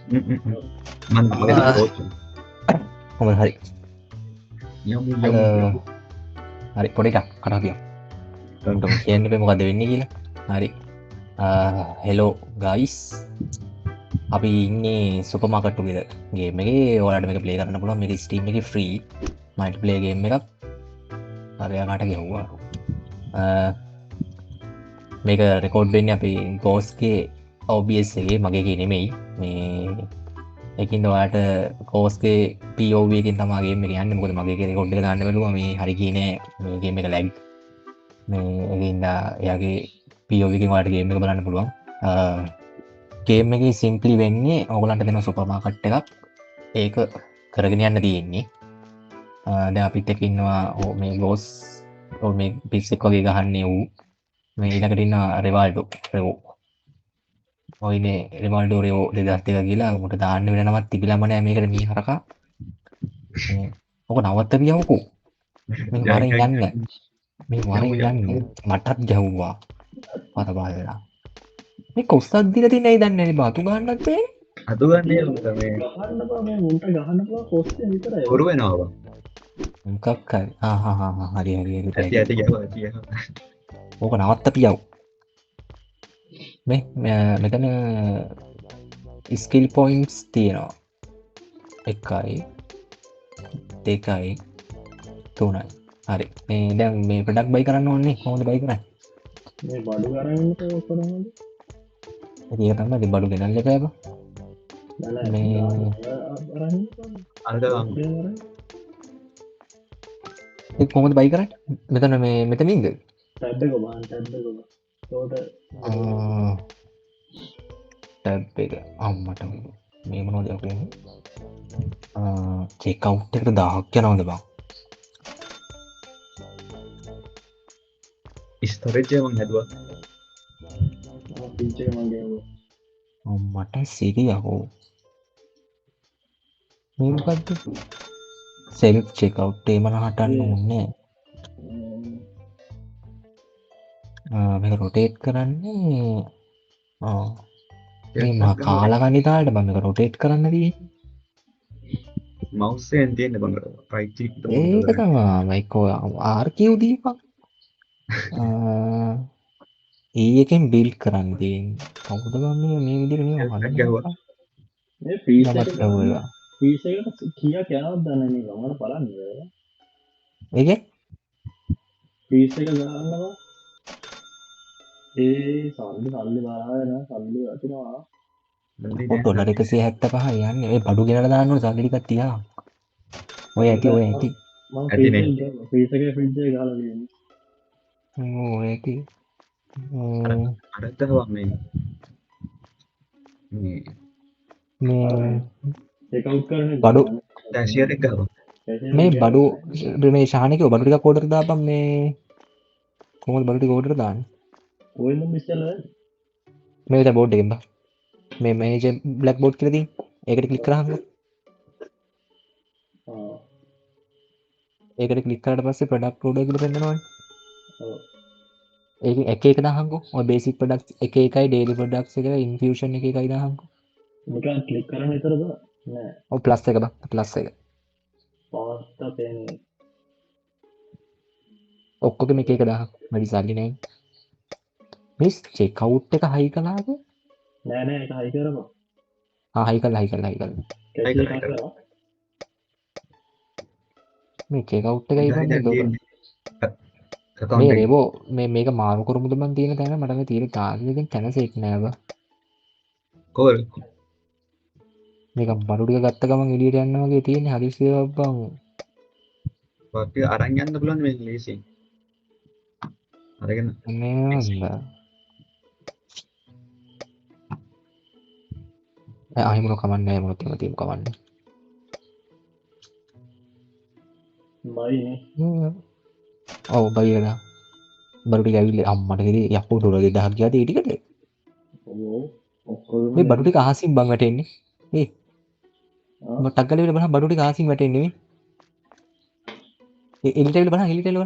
මගේ පෝච් හොම හරි යමු අද යමු යමු හරි පොඩිටක් කටාපියම් උන්ටම කියන්න පේ මොකද වෙන්න කියලා හරි හෙලෝ ගයිස් අපි ඉන්නේ සුපමාකට්ටු ගේ මේ ඔයාට මේ ප්ලේ කරන්න පුළුවන් මේ ස්ටීම් එක ෆ්‍රී මයිට ප්ලේගේම් එකක් අරයාකට ගෙව්වා මේක රෙකෝඩ් වෙන්න අපි ගෝස්ගේ ඔබස්ගේ මගේ නෙමෙයි මේ එකින් ඔයාට කෝස්ගේ පෝවකින් තමගේ යන්න මොකද මගේ කොඩ්ඩ ගන්න බලුව මේ හරි කියන මේගේම එක ලැග් මේඉද එයාගේ පියෝවිකින් වාටගේම එක බලන්න පුළුවන් ගේම එක සිම්පලි වෙන්නේ ඔගලන්ට දෙෙන සුපමාකට්ට එකක් ඒක කරගෙන යන්න තියෙන්නේ ද අපිත් එකන්නවා ඕ මේ ගෝස් මේ පිස්සෙක් වගේ ගහන්නේ වූ මේ ඉලකටන්න රෙවාල්ඩු රෙවෝ ඔයිනේ රෙමල්ඩෝරයෝ දෙදස්තක කියලා මට දාන්න වෙන නමත් තිබිලමන මේකට මී හරක ඕක නවත්ත පියවකු මේ වරින් යන්න මේ වරින් යන්න මටත් ගැව්වා පත බාලලා මේ කොස්සත් දිල ති නයි දන්න බතු ගන්නත්ේ අතු ගන්නේ මේ උන්ට ගහන්නවා කොස්ට විතර ඔරු වෙනවා මොකක් හරි හරි ඇති ඇති ගැව ඇති ඕක නවත්ත පියව් මෙතන ස්කිල් පොයින්ස් තියෙනවා එකයි දෙකයි තුනයි හරි මේ දැන් මේ පඩක් බයි කරන්න ඕන්නේ හොඳ බයි කරන්න මේ බඩු කරන්න කරන්න ඒ තම ති බඩු ගෙනල්ල පැබ මේ අද කොහොමද බයි කරන්න මෙතන මේ මෙතමින්ද තැබ්බක බාන් තැබ්බක තෝට ටැබ් එක අම්මට මේ මනෝද චෙකව් එකට දහක් යනවද බං ස්තොරජ්ජයමන් හැදවා පිචේ මගේ මට සිරියහෝ මේකත් සෙල්ෆ් චෙකව් ඒමන හටන්න ඕන්නේ මේක රොටේට් කරන්නේ මේ කාලගනිතාට බමක රොටේට් කරන්න දී මවස්සයෙන් තියන්න බඟට පයිචි ඒක තමා මයිකෝ ආර්කව් දීපක් ඒකෙන් බිල් කරන්දී කවුද මේ විදිර මේ ගැහවා මේ පිස නමත් ඇව්වා පිසකට කිය කෑවත් දන්නන ගමන පලන්න ඒක පිස එක ගන්නවා ඒ සල්ලි සල්ලි බාගෙන සල්ලි වතිනවා ොඩර එකසේ හැත්ත පහ යන්න ඒ බඩු ගෙනට දාන්න සල්ලිකත් තියා ඔය ඇති ඔය ඇති පිසක පිජේ ගාල ඔය ඇති අරත්තවා මේ එකව් කරන බඩු දැශයට ගව මේ බඩු මේ ශානක බඩුටික කෝඩර දාපම් මේ කොමල් බඩුටි කෝඩර දාන්න ඔය මිස්සල මේ බෝඩ් එකෙන්බ මේ මේජ බ්ලක් බෝඩ් කරදී ඒකට කලික් කරහන්න ඒකට කලික්කට පස්සේ ප්‍රඩක් ෝඩ කල පෙන්නවා ඒ එක දහකු බේසි පඩක් එක එකයි ඩේලි පඩක් එක ඉන්ෆෂන් එක එකයි දහකු කලික් කරන විතරද ඔ ප්ලස් එක ප්ලස් එක පවස්ත පේන ඔක්කොක මේ එක දහ මඩි සල්ලිනයි මිස් චෙකවුට් එක හයි කලාද නෑනෑ එක හයි කරම හයි කල් හයි කල් හයි කල් මේ චෙකවුට් එකයි මේ රේබෝ මේක මාරු කරුමුද බන් තියෙන තැන මටම තීර තාගකින් තැනසෙක් නෑව කෝල් මේක බඩුටික ගත්ත ගමන් එලියට යන්න වගේ තියෙන හදිසිය බං පටි අරංයන්න පුලන් මේ ලේසි අරගෙන අහිමුණ කමන්න මුණතිම තිීම කමන්න බයි ඔව බයිලා බරුටි ඇවිල්ල අම්මටකිර යක්කු ටොර දහක් ජාත ඉටිකට මේ බඩුටි කාසිම් බංවටෙන්නේ ඒ ටක්ගලට බහ බඩුටි කාසිම් වටෙන්නේ එලිටල් බහ හෙලිටල්ව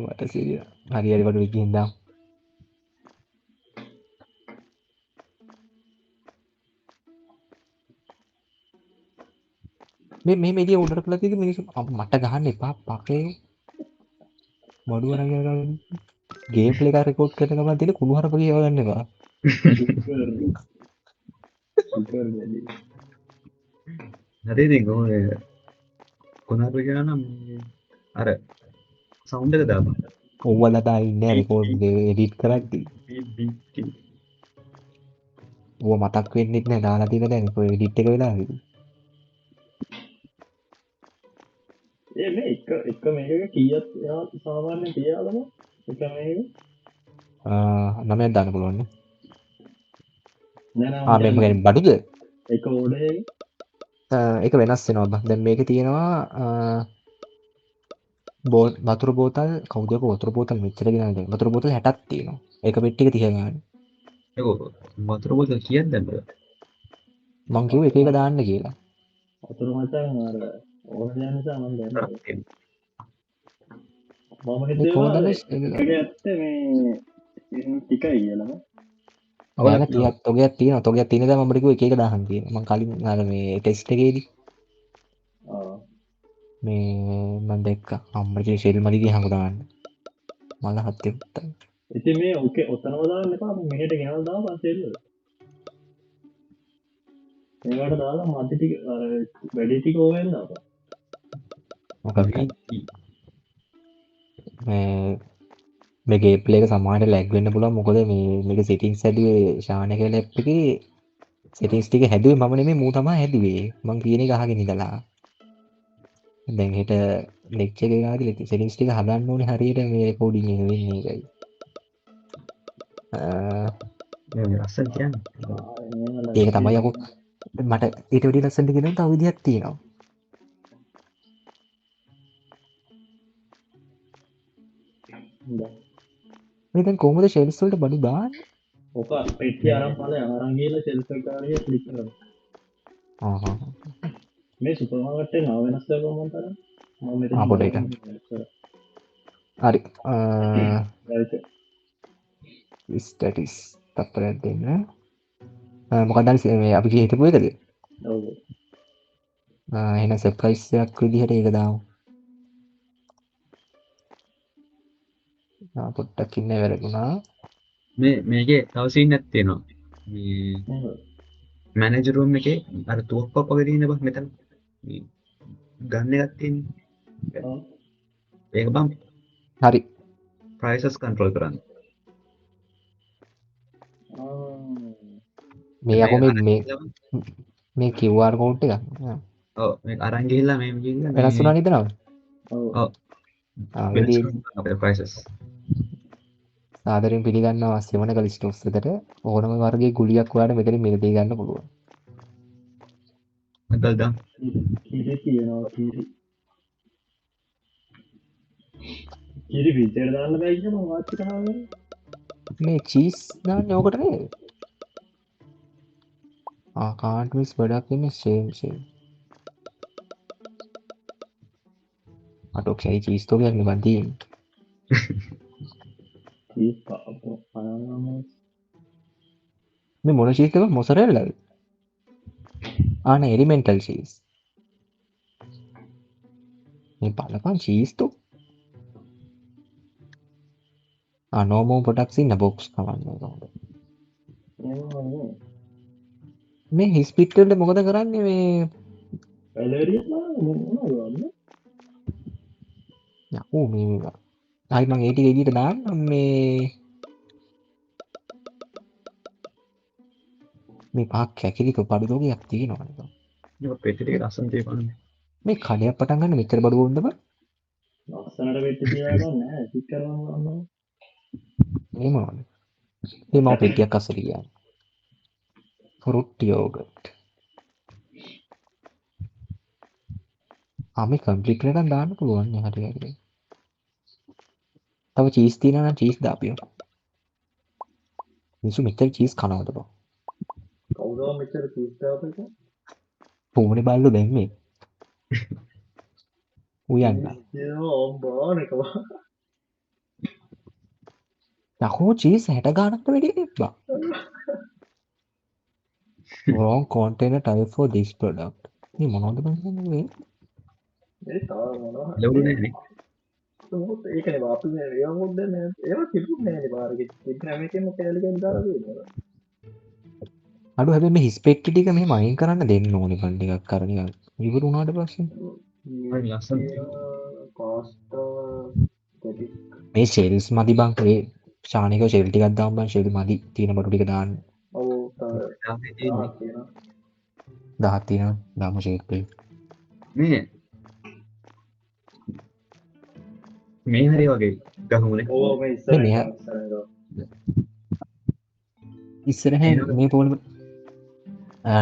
මට සිරිය හරි අරි බඩු විකිහින්දම් මේ මේදී උඩට කළා තියෙදි මිනිස්සු මට ගහන්න එපා පකේ මඩුව අරගෙන ගේම් ප්ලේ එක රෙකෝඩ් කරන ගමන් තියෙන කුණු හරප කියව ගන්න එපා. සුපර් වැඩි. හරි ඉතින් කොහොමද කොනාපේ කියනවා නම් අර සවුන්ඩ් එක දාපන්. ඔව්වලා දාලා ඉන්නේ රෙකෝඩ් එක එඩිට් කරද්දී. ඌව මතක් වෙන්නෙත් නෑ දාලා තියෙන දැන් කොයි එඩිට් එක වෙලා හරි. මේ එක මේක කීයක් සාමාන්‍යයෙන් තියාලම එක මේක 9ක් දාන්න පුළුවන් නේ. නෑ මෙහෙම කියන්නේ බඩුද? එක ඕඩර් එක ඒක වෙනස් වෙනවා බං. දැන් මේකේ තියෙනවා වතුර බෝතල් කවුද වතුර බෝතල් මෙච්චර ගෙනල්ලා දෙන්නේ. වතුර බෝතල් 60ක් තියෙනවා. ඒක පෙට්ටියක 30 ගන්න. ඒක වතුර බෝතල් කීයක් දැම්මද? මං කිව්වා එක එක දාන්න කියලා. වතුර මචං අර ඕන දෙයක් නිසා මම දැම්මා. මම මේ හිතුවා කොහොමද ඒක ඇත්තේ මේ ටිකයි කියලාම. ඔයාලා තොගයක් තියෙනවා. තොගයක් තියෙන දා මම කිව්වා එක එක දාහන් කියලා. මං කලින් අර මේ ටෙස්ට් එකේදී මේ මම දැක්කා අම්මගේ ෂෙල් මලිගේ හංග දාන්න. මල හත්තේ පුත්තයි. ඉතින් මේ ඔකේ ඔතනම දාන්න එපා මෙහෙට ගෙනල් දාපන් සෙල්ල. මේවට දාලා මදි ටික අර වැඩි ටික ඕවෙන් දාපන්. මොකක්ද මේ ගේම් ප්ලේ එක සමහරට ලැග් වෙන්න පුළුවන්. මොකද මේක සෙටින්ග්ස් හැදුවේ ශාන කියලා ඇප් එකේ සෙටින්ග්ස් ටික හැදුවේ මම නෙමෙයි මූ තමයි හැදුවේ. මං කියන එක අහගෙන ඉඳලා. දැන් හෙට ලෙක්චර් එක ගාදී සෙටින්ග්ස් ටික හදන්න ඕනේ හරියට මේ රෙකෝඩින් එක වෙන්නේ ඒකයි. ලස්සන කියන්නේ. ඒක තමයි යකෝ මට ඊට වැඩි ලස්සනට කියනවා තව විදියක් තියෙනවා. මේ දැන් කොහොමද ෂෙල්ස් වලට බඩු දාන්නේ? ඔක පෙට්ටිය අරන් ඵලයන් අරන් ගිහලා ෂෙල්ෆ් එක ගානේ ක්ලික් කරනවා. මේ සුපර් මාකට් එකේ නම වෙනස් කරලා මම තරම් මම මෙතන පොඩ එක. හරි ස්ටැටිස් තත්පරයක් දෙන්න. මොකක්ද මේ අපි හිතපු එකද? ඔව් එහෙනම් සර්ප්‍රයිස් එකක් විදිහට ඒක දාමු. පොට්ටක් ඉන්නේ වැරදුනා. මේකේ තව සීන් එකක් තියෙනවා. මේ මැනේජර් රූම් එකේ අර තුවක්කුවක් වගේ තියෙන බං මෙතන. මේ ගන්න එකක් තියෙන්නේ. ඒක බං හරි. ප්‍රයිසස් කන්ට්‍රෝල් කරන්න. මේ යකෝ මේ QR කෝඩ් එක. ඔව් මේක අරන් ගිහිල්ලා මේ ගිහිල්ලා වෙනස් වුණා නේද නම? ඔව් වෙනස් අපේ ප්‍රයිසස්. සාදරයෙන් පිළිගන්නවා සෙවණ කලිස්ටෝස් එකට ඕනම වර්ගයේ ගුලියක් ඔයාලට මෙතනින් මිලදී ගන්න පුළුවන්. අදල් දාම්. කිරි තියනවා කිරි පිටේට දාන්න බෑ කියනවා වාචික හාගෙන. මේ චීස් දාන්නේ ඕකට නේද? can't miss ගොඩක් ඉන්නේ same. අට ඔක්ෂයි චීස් තෝගයක් නෙමන් තියෙන්නේ. චීස් පාපෝ අනනමස් මේ මොන චීස් එකද මොසරෙල්ලාද? නේ එලිමෙන්ටල් චීස්. මේ බලපන් චීස් තෝ. normal products in a box කවන්නේ කොහොමද? මේ හිස්පිට් වලට මොකද කරන්නේ මේ වැලරියස් මොනවද? යකෝ මේ ආයි මම ඒ ටික එළියට දාන්නම් මේ පහක් කැකිලික බඩු දෝගයක් තියෙනවා නේද? ඒක පෙට්ටි ටික ලස්සන තියපන්. මේ කඩයක් පටන් ගන්න මෙච්චර බඩු වොන්න බෑ. ලස්සනට පෙට්ටි තියාගන්න නෑ ටික් කරනවා. මේ මොනවද? මේ මම පෙට්ටියක් අස්සට ගියා. Fruit yoghurt. මේ කම්ප්ලීට් එකක් දාන්න පුළුවන් නේ හරි. තව චීස් තියෙනවා නම් චීස් දාපියෝ. මිනිස්සු මෙච්චර චීස් කනවද බං? කවුද මෙච්චර චීස් දාපේක? පොමුනේ බල්ලෝ දැන් මේ. උයන්න. යකෝ චීස් 60 ගානක් වැඩි බං. Wrong container type for this product. මේ මොනවද බලන්නේ? ඒ තව මොනවා ලැබුණේ නේ. මොකද ඒකනේ අපි මේ ඒවා මොකද මේ ඒවා තිබුණේ නෑනේ පාරේ තිබුණ මේකෙම කැලේ දාලා තියෙනවා අඩු හැබැයි මේ හිස්පෙක්ටි ටික මෙහෙම අයින් කරන්න දෙන්න ඕනේ කන් ටිකක් අර නිකන් ඉවර වුණාට පස්සේ හරි ලස්සන. පාස්තා දෙටි මේ ෂෙල්ස් මදි බං ඒ ශානිකව ෂෙල් ටිකක් දාන්න බං ෂෙල් මදි තියෙන බඩු ටික දාන්න ඔව් තාපේ තියෙන්නේ. තියෙනවා 10ක් තියෙනවා දාමු ෂෙල් ටික මේ මේ හරි වගේ ගහමුනේ. ඕව මේ මේ මෙහා ඉස්සරහ මේ පොල්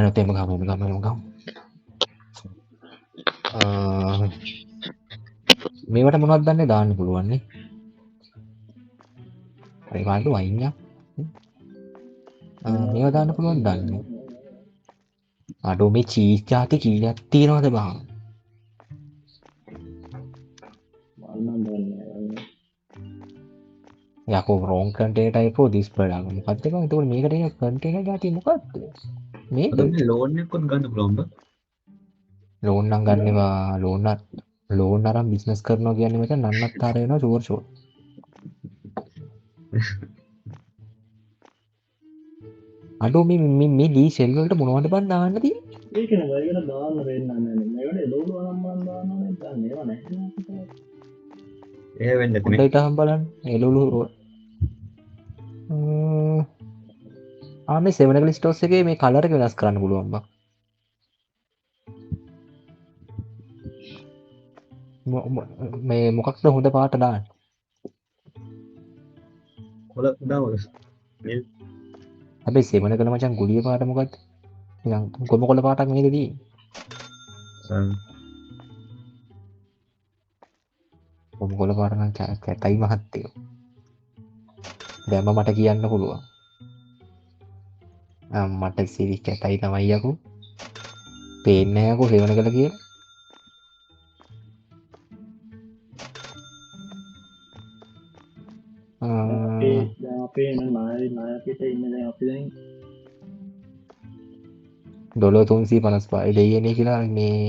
නොතෙම ගම මේවට මොනවද දන්නේ දාන්න පුළුවන්නේ හරිකාලට වයින්න මේවා දාන්න පුළුවන් දන්න අඩෝ මේ චීස් ජාති කීයක් තියෙනවද බං යකෝ රෝන් container type of this product මොකක්ද බං එතකොට මේකට එන කන්ටේනර් ජාතිය මොකක්ද මේක අද ලෝන් එකක් ගන්න පුළුවන් බ. ලෝන් නම් ගන්නවා ලෝන් අරන් බිස්නස් කරනවා කියන්නේ මෙතන නන්නත්තර වෙනවා ෂුවර් ෂෝට් අඩෝ මේ ලී සෙල් වලට මොනවද බං දාන්න තියෙන්නේ ඒකනේ වයිගෙන දාන්න වෙන්නේ නැහැ මේකට එළවලු අනම්මන් දාන්නනේ දැන් මේවා නැහැ ඒ වෙන්නේ නැති නේ. හොඳට අහන් බලන්න එළවලු මේ සෙවනකල ස්ටෝස් එකේ මේ කලර් එක වෙනස් කරන්න පුළුවන් බං මේ මොකක්ද හොඳ පාට දාන්න කොළ දාමද? නිල්. හැබැයි සෙවන කළ මචං ගුලිය පාට මොකක්ද නිකන් කොම කොළ පාටක් මේක තියෙන්නේ කොම කොළ පාට නම් කැතයි මහත්තයෝ දැම්ම මට කියන්න පුළුවන් මට සිරි කැතයි තමයි යකෝ පේන්නේ නැහැ යකෝ සෙවන කළ කියලා අපේ නායකයට ඉන්න දැන් අපි දැන් $355 දෙයනේ කියලා මේ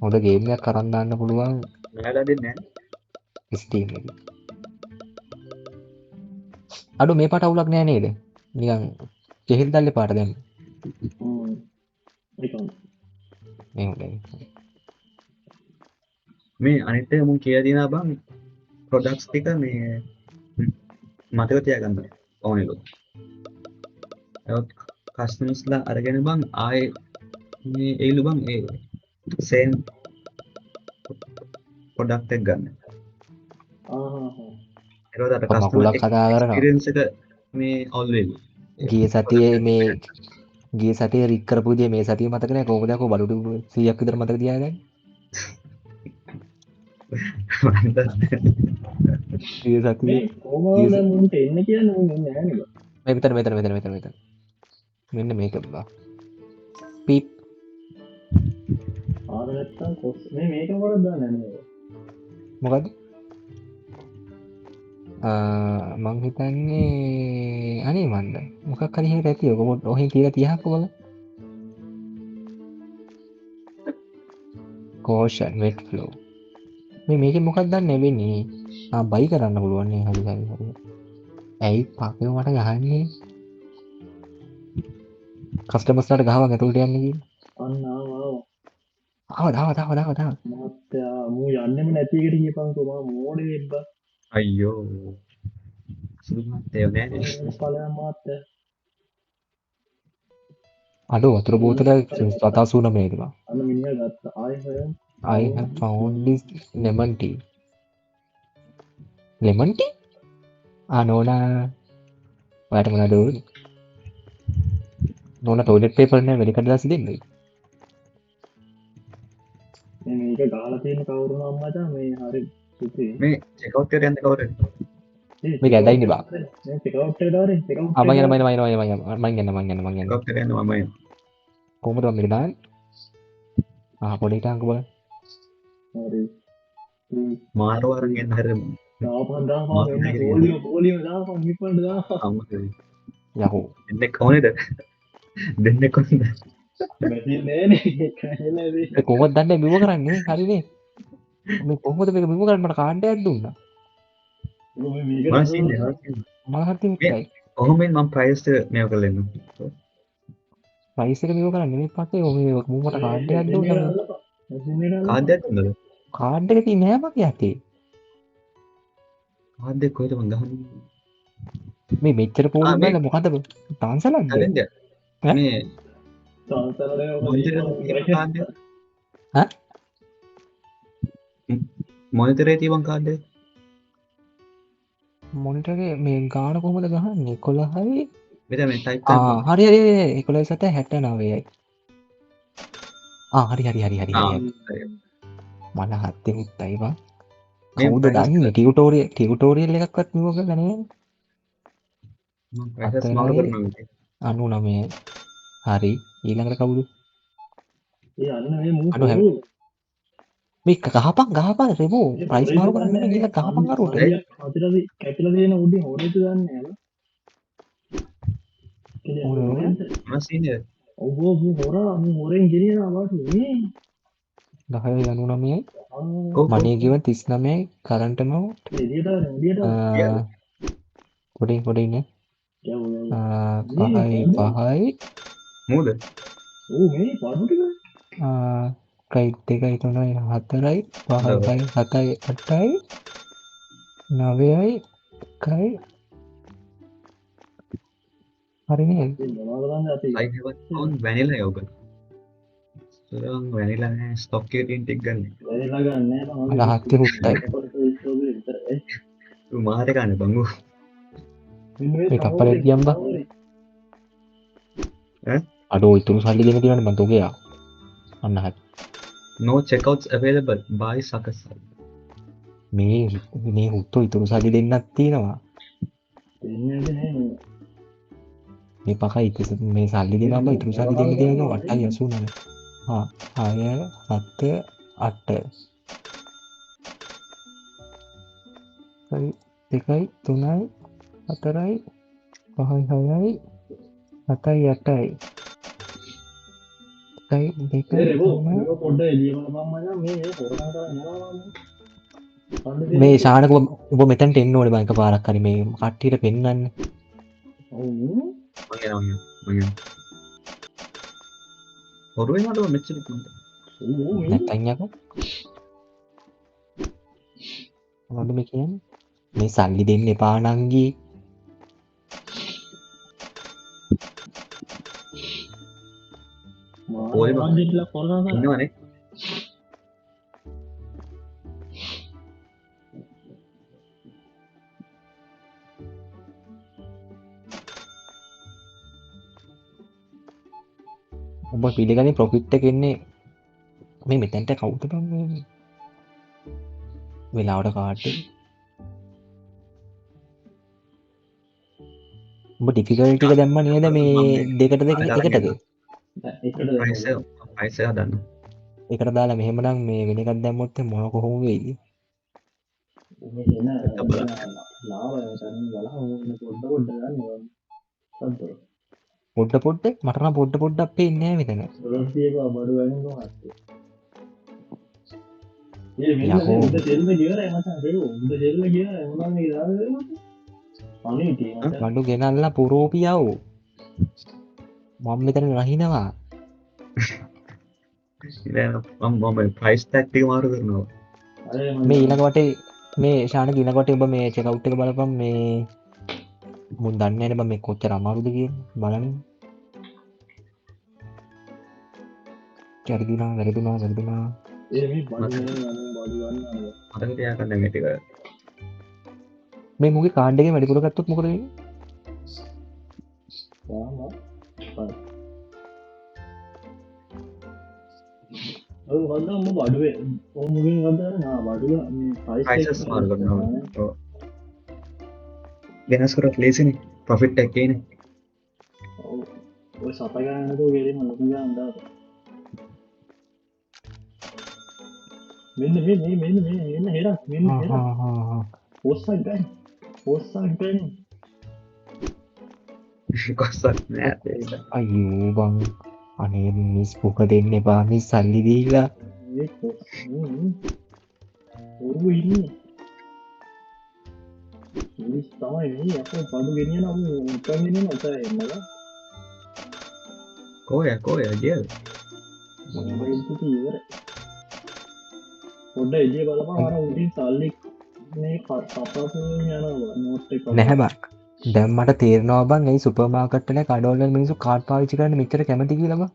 හොඳ ගේම් එකක් අරන් දාන්න පුළුවන් මෙයාලා දෙන්නේ නැහැ. ස්ටීම් එකේ අඩු මේ පාට අවුලක් නෑ නේද නිකන් කෙහෙල් දැල්ලේ පාට දැම්ම ඒක මේ හොඳයි මේ අනිත් එක මුන් කියලා දිනා බං ප්‍රොඩක්ට්ස් ටික මේ මතක තියාගන්න ඕනෙලු. ඒත් කස්ටමර්ස්ලා අරගෙන බං ආයේ මේ ඒලු බං ඒ සේම් ප්‍රොඩක්ට් එක ගන්න. ඒකවල අර කස්ටමර් එක්ස්පීරියන්ස් එක මේ අවුල් වෙන්නේ. ගිය සතියේ රික් කරපු දේ මේ සතියේ මතක නැහැ කොහොමද යකෝ බඩු 100ක් විතර මතක තියාගන්නේ ගිය සතියේ කොහොමද මුන්ට එන්න කියන්නේ මුන් එන්නේ නැහැ නේද මේ විතර මෙන්න මේක බා පීප් ආද නැත්තම් කොස් මේ මේක මොකද දාන්නේ නේද මොකද්ද මං හිතන්නේ අනේ මන්ද මොකක් හරි හේත ඇති ඔක ඔහෙන් කියලා 30ක් බලන්න caution wet flow මේකෙන් මොකක්ද දන්නේ වෙන්නේ බයි කරන්න පුළුවන් නේ හරි ඇයි පාපේ මට ගහන්නේ කස්ටමර්ස්ලාට ගහවන් ඇතුළට යන්නේ කියලා අන්න ආව දාව මහත්තයා මූ යන්නෙම නැති එකට කියපන්කෝ මම මෝඩේ වෙබ්බා අයියෝ සුදුමත්තේ නෑනේ. ඵලයන් මහත්තයා අඩෝ වතුර බෝතල 789 ද අන්න මිනිහා ගත්තා ආයෙ හොයන් I have found this lemon tea. Lemon tea? නෝනා ඔයාට මොනවද ඕනේ? නෝනා toilet paper නේ වැඩි කඩදාසි දෙන්නේ. මේක ගාලා තියෙන කවුරුම අම්මචා මේ හරි සුපි මේ චෙක් අවුට් එකට යන්න කවුරුද? මේක ඇදයිනේ බා. මේ චෙක් අවුට් එකට ආවේ චෙක් අවුට් මම යන්න චෙක් අවුට් එකට යන්න මම යන්න. කොහොමද මම මේක දාන්නේ? පොඩිට අංක බලන්න. හරි මාරු අරන් එන්න හැරෙමු. දාපන් පොලියෝ දාපන් ඉපන්ට දාපන් අම්මකේ. යකෝ දෙන්නෙක් කොහොමද? දෙන්නෙක් කොහොමද? මැසින් නෑනේ කැහෙනදී කොහොමද දන්නේ බිම කරන්නේ හරිනේ මේ කොහොමද මේක බිම කරන්නේ මට කාණ්ඩයක් දුන්නා මාසින් මහත්ති මුත්තයි කොහොමෙන් මම ප්‍රයිස් මේව කරලා ඉන්න. ප්‍රයිස් එක බිම කරන්නේ මේ පස්සේ ඔය මූමට කාණ්ඩයක් දුන්නා කාර්ඩයක් දුන්නද? කාඩ් එක තියෙන්නේ නෑ මගේ අතේ කාර්ඩයක් කොහෙද මං ගහන්නේ? මේ මෙච්චර පෝල් මේ බැල මොකද ට්‍රාන්සලක්ද කලින්ද ඈ? මේ සංසාරේ මොනිටරේ තිබන් කාර්ඩය මොනිටරේ මේ ගාන කොහොමද ගහන්නේ 11යි මෙතන මේ ටයිප් කරලා හරි 11/79යි හරි මල හත්තේ මුත්තයි බං මේ කවුද price දන්නේ ටියුටෝරියල් එකක්වත් මෙව කරලා නෑ මම ප්‍රයිස් මාරු කරනවා 99 හරි ඊළඟට කවුද ඒ අන්න මේ මූ අඩු හැම මේ ගහපන් රෙමෝ ප්‍රයිස් මාරු කරන්න නෙමෙයි ගිහලා ගහපන් අරුවට අතිරදි කැපිලා තියෙන උඩින් හොරේට දන්නේ නෑද මාසින් ඔව් හොරා මූ හොරෙන් ගෙනියනවා වාට නේ 1099යි මනේ ගිවන් 39යි කරන්ට් amount එළියට පොඩි නේ පහයි මූද ඔව් මේ පාඩු ටික කයිට් දෙකයි තුනයි හතරයි පහයි 7යි 8යි 9යි 1යි හරි නේද මොනවද කරන්නේ අපි I have on vanilla yogurt සරං vanilla නෑ ස්ටොක් එකේ තියෙන ටික ගන්න වෙලා ගන්න නෑ අල හත්තේ හුත්තයි ඌ මාරේ ගන්න බංගු මේ කප්පලේ ගියම් බා ඈ අඩෝ ඉතුරු සල්ලි දෙන්න තියෙනවනේ මං තෝගයා අන්න හරි no checkouts available buy suckers මේ හුත්තෝ ඉතුරු සල්ලි දෙන්නත් තියෙනවා දෙන්නේ නෑ මේ පකයි මේ සල්ලි දෙනවා ඉතුරු සල්ලි දෙන්න තියෙනවා 889 6 7 8 හරි 2යි 3යි 4යි 5යි 6යි 7යි 8යි 1යි 2යි 3යි පොඩ්ඩ එළියම මම මේ හොරකම් කරලා යනවා මේ ශානක ඔබ මෙතනට එන්න ඕනේ බං එකපාරක් හරි මේ කට්ටියට පෙන්වන්න ඔව් මගේ හොරුවේ නඩුව මෙච්චර කුන්ද නැත්තම් යකෝ මොකද මේ කියන්නේ මේ සල්ලි දෙන්න එපා නංගි ඔය මාන්දිట్లా හොරකම් කරනවා ඉන්නවනේ ඔබ පිළිගන්නේ ප්‍රොෆිට් එක එන්නේ මේ මෙතෙන්ට කවුද බං මේ වෙලාවට කාඩ් එක ඔබ ඩිෆිකල්ටි එක දැම්ම නේද මේ දෙකට එකටද ප්‍රයිස් එක හදන්න එකට දාලා මෙහෙමනම් මේ වෙන එකක් දැම්මොත් මොන කොහොම වෙයිද මේ එන ලාව තනින් බලහම පොඩ්ඩ ගන්න පොඩ්ඩ මට නම් පොඩ්ඩක් පේන්නේ නැහැ මෙතන රොස්සියක බඩු වෙනවා මේ උඩ දෙල්ල ගියරයි මචං ඒක උඩ දෙල්ල ගියරයි මොනවා මේ දාන්නේ අනේ ඉතින් බඩු ගෙනල්ලා පුරෝපියව මම මෙතන රහිනවා මම ප්‍රයිස් ටැග් එක මාරු කරනවා මේ ඊළඟ වටේ මේ ශානක ඊළඟ වටේ ඔබ මේ චෙක් අවුට් එක බලපන් මේ මුන් දන්නේ නැහැ බං මේ කොච්චර අමාරුද කියන්නේ බලන්න වැරදුනා ඒ මේ බඩු ගන්න මතක තියාගන්න මේ ටික මේ මුගේ කාඩ් එකේ වැඩිපුර ගත්තොත් මොකද වෙන්නේ ඔව් හොඳම බඩුවේ ඔව් මුගෙන් ගන්න බඩුව මේ ප්‍රයිසස් මාරු කරනවා ඔව් වෙනස් කරත් ලේසිනේ ප්‍රොෆිට් එක කියන්නේ ඔව් ඔය සත ගන්න නේද ගෙලින් ලොකු ගන්න දාත මෙන්න හෙරක් මෙන්න හෙරක් පොස්සක් ගන්න කොස්සක් නෑ අයියෝ බං අනේ මිස් පුක දෙන්න එපා මිස් සල්ලි දීලා මේ ඔරු ඉන්නේ මිනිස් තමයි මේ අපෝ පඩු ගෙනියන උත්තරගෙන නැතයි එන්නලා කෝය ජෙල් ඉවර පොඩ්ඩ එළිය බලපන් අර උඩින් සල්ලි මේ කපාපු යනවා නෝට් එක නැහැ බං දැන් මට තේරෙනවා බං ඒ සුපර් මාකට් වල කඩවල මිනිස්සු කාඩ් පාවිච්චි කරන්න මෙච්චර කැමති කියලා බං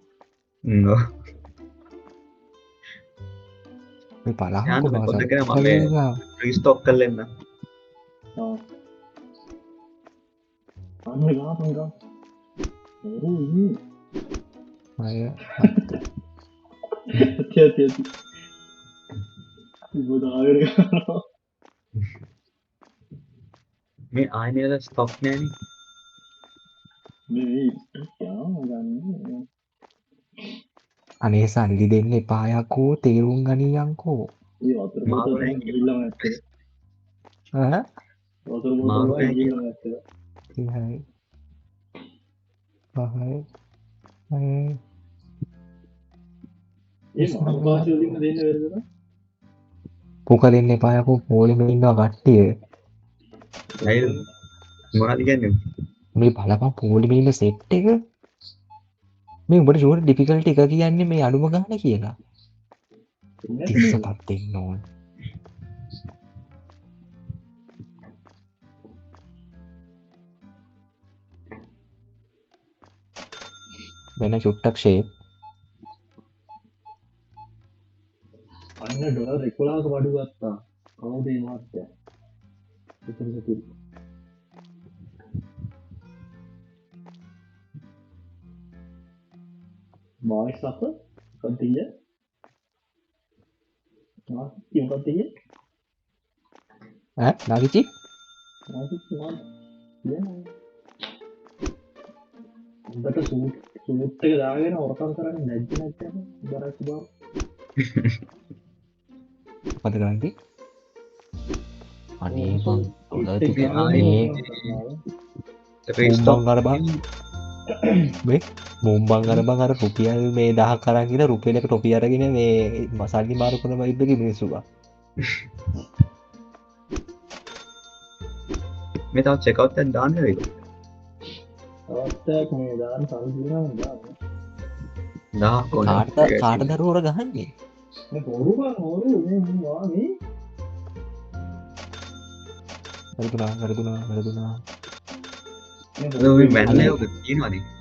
මේ බලහංකෝ බං රීස්ටොක් කරලෙන්න අන්න ගාපන් ගා ඔරු ඉන්නේ අය ඇති උබදාගෙන මේ ආයනල ස්ටොක් නෑන ගන්න අනේ සල්ලි දෙන්න එපායකෝ තේරුම් ගනීයංකෝ ඒ වතුර බෝතල් ගිල්ලම ඇත්තේ වතුර බෝතල් ගිල්ලම ඇත්තේ තිහයි පහයි ඒ මහා පාසි වලින් දෙන්න වෙරදද පුක දෙන්න එපායකෝ පෝලිම ඉන්නවා කට්ටිය මොනාද කියන්නේ මේ බලපන් පෝලිම ඉන්න සෙට් එක මේ උඹට ෂුවර් ඩිෆිකල්ටි එක කියන්නේ මේ අඩුම ගන්න කියලා 30ක් දෙන්න ඕන වෙන චුට්ටක් ෂේප් අන්න ඩොලර් 11ක බඩු ගත්තා කවුද මේ මාත්‍යා එතන සතුටු මායි සත කන්තිය මායි කන්තිය නාගිචි මායි මායි උඹට සූට් එක දාගෙන වරකම් කරන්නේ නැද්ද නැත්නම් බරක් බා මොකද කරන්නේ අනේ බං ඩොලර් ටික රීස්ටොක් මේ මුම්බන් අර බං අර රුපියල් මේ 1000ක් අරන් ගිහලා රුපියලක ටොපි අරගෙන මේ මසල්ලි මාරු කරන වයිබ් එකේ මිනිස්සු බං මේ තව චෙක් අවුට් එකක් දාන්න වෙයිද අවස්ථාවක් මේ දාන්න සංසිඳනවා දාන්න කාටද රෝර ගහන්නේ මේ පොරු බං හොරු මේ වාමේ වැරදුනා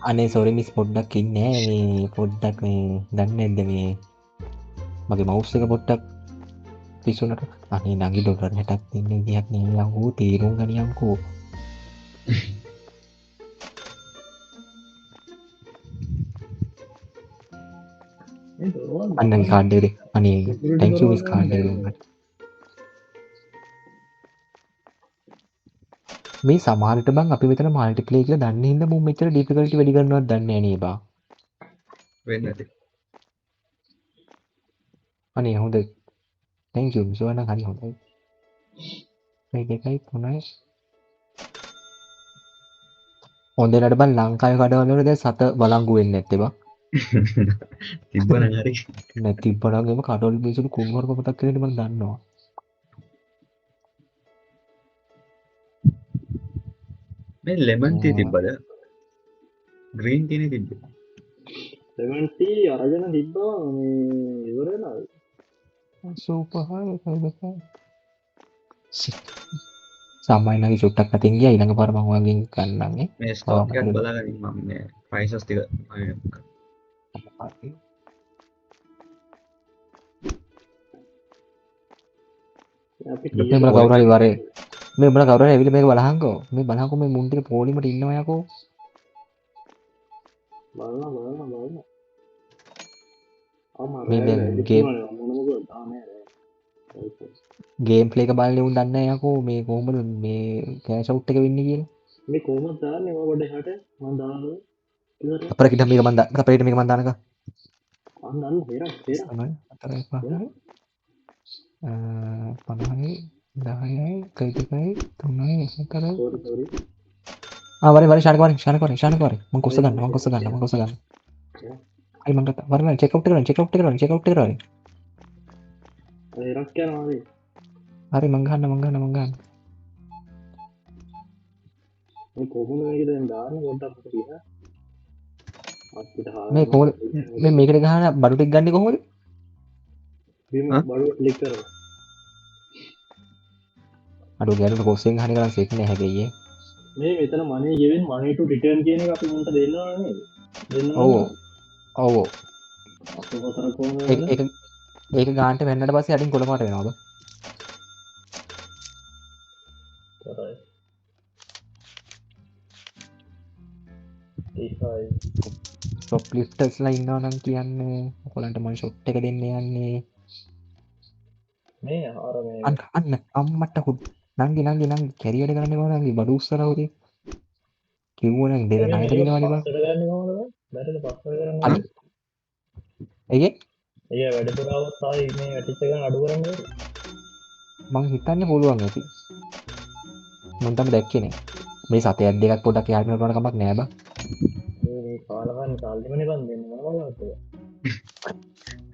අනේ සොරි මිස් පොඩ්ඩක් ඉන්නේ මේ පොඩ්ඩක් මේ දන්නේ නැද්ද මේ මගේ මවුස් එක පොඩ්ඩක් පිස්සුනට අනේ නගි ඩොලර් 60ක් දෙන්න විදියක් නෑ යංකෝ තීරුම් ගනියංකෝ අන්න කාඩ් එක අනේ thank you මිස් කාඩ් එක දුන්නට මේ සමහරට බං අපි මෙතන මල්ටිප්ලේ කියලා දන්නේ හින්දා මුන් මෙච්චර ඩිෆිකල්ටි වැඩි කරනවත් දන්නේ නෑ නේ බා වෙන්නේ නැති අනේ හොඳයි thank you සෝන හරි හොඳයි මේ දෙකයි තුනයි හොඳනට බං ලංකාවේ කඩවල වල දැන් සත බලංගු වෙන්නේ නැත්තේ බං තිබ්බනම් හරි නැතිබ්බනම් එම කඩවල මිනිස්සුන්ට කුණුවරක පොතක් කියලා මම දන්නවා මේ ලෙමන් ටී තිබ්බද ග්‍රීන් ටී නේ තිබ්බේ ලෙමන් ටී අරගෙන තිබ්බා මේ ඉවර වෙනවද සූපහාය කයිදකයි සාමාන්‍යයෙන් චුට්ටක් අතින් ගියා ඊළඟ පාර මම වගේ ගන්නම් නේ මේ ස්ටොක් එකක් බලාගන්න මම මේ ප්‍රයිසස් ටික මේ බල කවුරු හරි වරේ මේ බල කවුරු හරි ඇවිල්ලා මේක බලහංකෝ මේ බලහංකෝ මේ මුන් ටික පොලිමට ඉන්නවා යකෝ බලන්න මේ දැන් ගේම් ප්ලේ එක බලන්නේ උන් දන්නේ නැහැ යකෝ මේ කොහොමද මේ කෑෂ් අවුට් එක වෙන්නේ කියලා මේ කොහොමද දාන්නේ මම පොඩ්ඩක් හට මම දානවා ඉවරයි අපර කිඩ මේක මන් දාන්න අපරේට මේක මන් දානක මම දාන්න හේරක් 50යි 10යි කයිදකයි 3යි 4යි සෝරි වරේ ශානක වරේ මම කොස්ස ගන්න අයි මං ගත්තා වරන චෙක් අවුට් කරන්න ඒරක් යනවානේ හරි මං ගන්න මේ කොහොමද මේක දැන් දාන්න පොඩ්ඩක් අපිට අපිට මේ කොහොමද මේ මේකට ගහන බඩු ටික ගන්නේ කොහොමද බඩු ක්ලික් කරලා අඩු ගැලට කොස්සෙන් ගහන කරන් සෙට් නෑ හැබැයි මේ මෙතන මනේ ගෙවෙන් money to return කියන එක අපි මුන්ට දෙන්නවා නේද ඔව් ඔව් අපේ පතර කොහොමද ඒක ගාන්ට වෙන්නට පස්සේ අඩින් කොළමට වෙනවද කරයි ඒකයි ෂොප් ලිෆ්ටර්ස්ලා ඉන්නවා නම් කියන්නේ ඔයගලන්ට මම ෂොට් එක දෙන්න යන්නේ මේ අර මේ අන්න අම්මට හුත් නංගි කැරියට ගන්න එපා නංගි බඩු උස්සලා උදේ කිව්වනම් දෙන ණයට දෙනවනේ බං පස්සට ගන්න කොහොමද බැරිද පස්සට කරන්නේ අන්න ඒකේ ඒ වැඩ පුරාවත් ආයි මේ වැටිච්ච ගන්න අඩු කරන්නේ මං හිතන්නේ පුළුවන් ඇති මං තමයි දැක්කේ නේ මේ සතයක් දෙකක් පොඩක් යාගෙන යනකොට කමක් නෑ බං මේ කාලකන් කාල්දිමනේ බන් දෙන්න මොනවද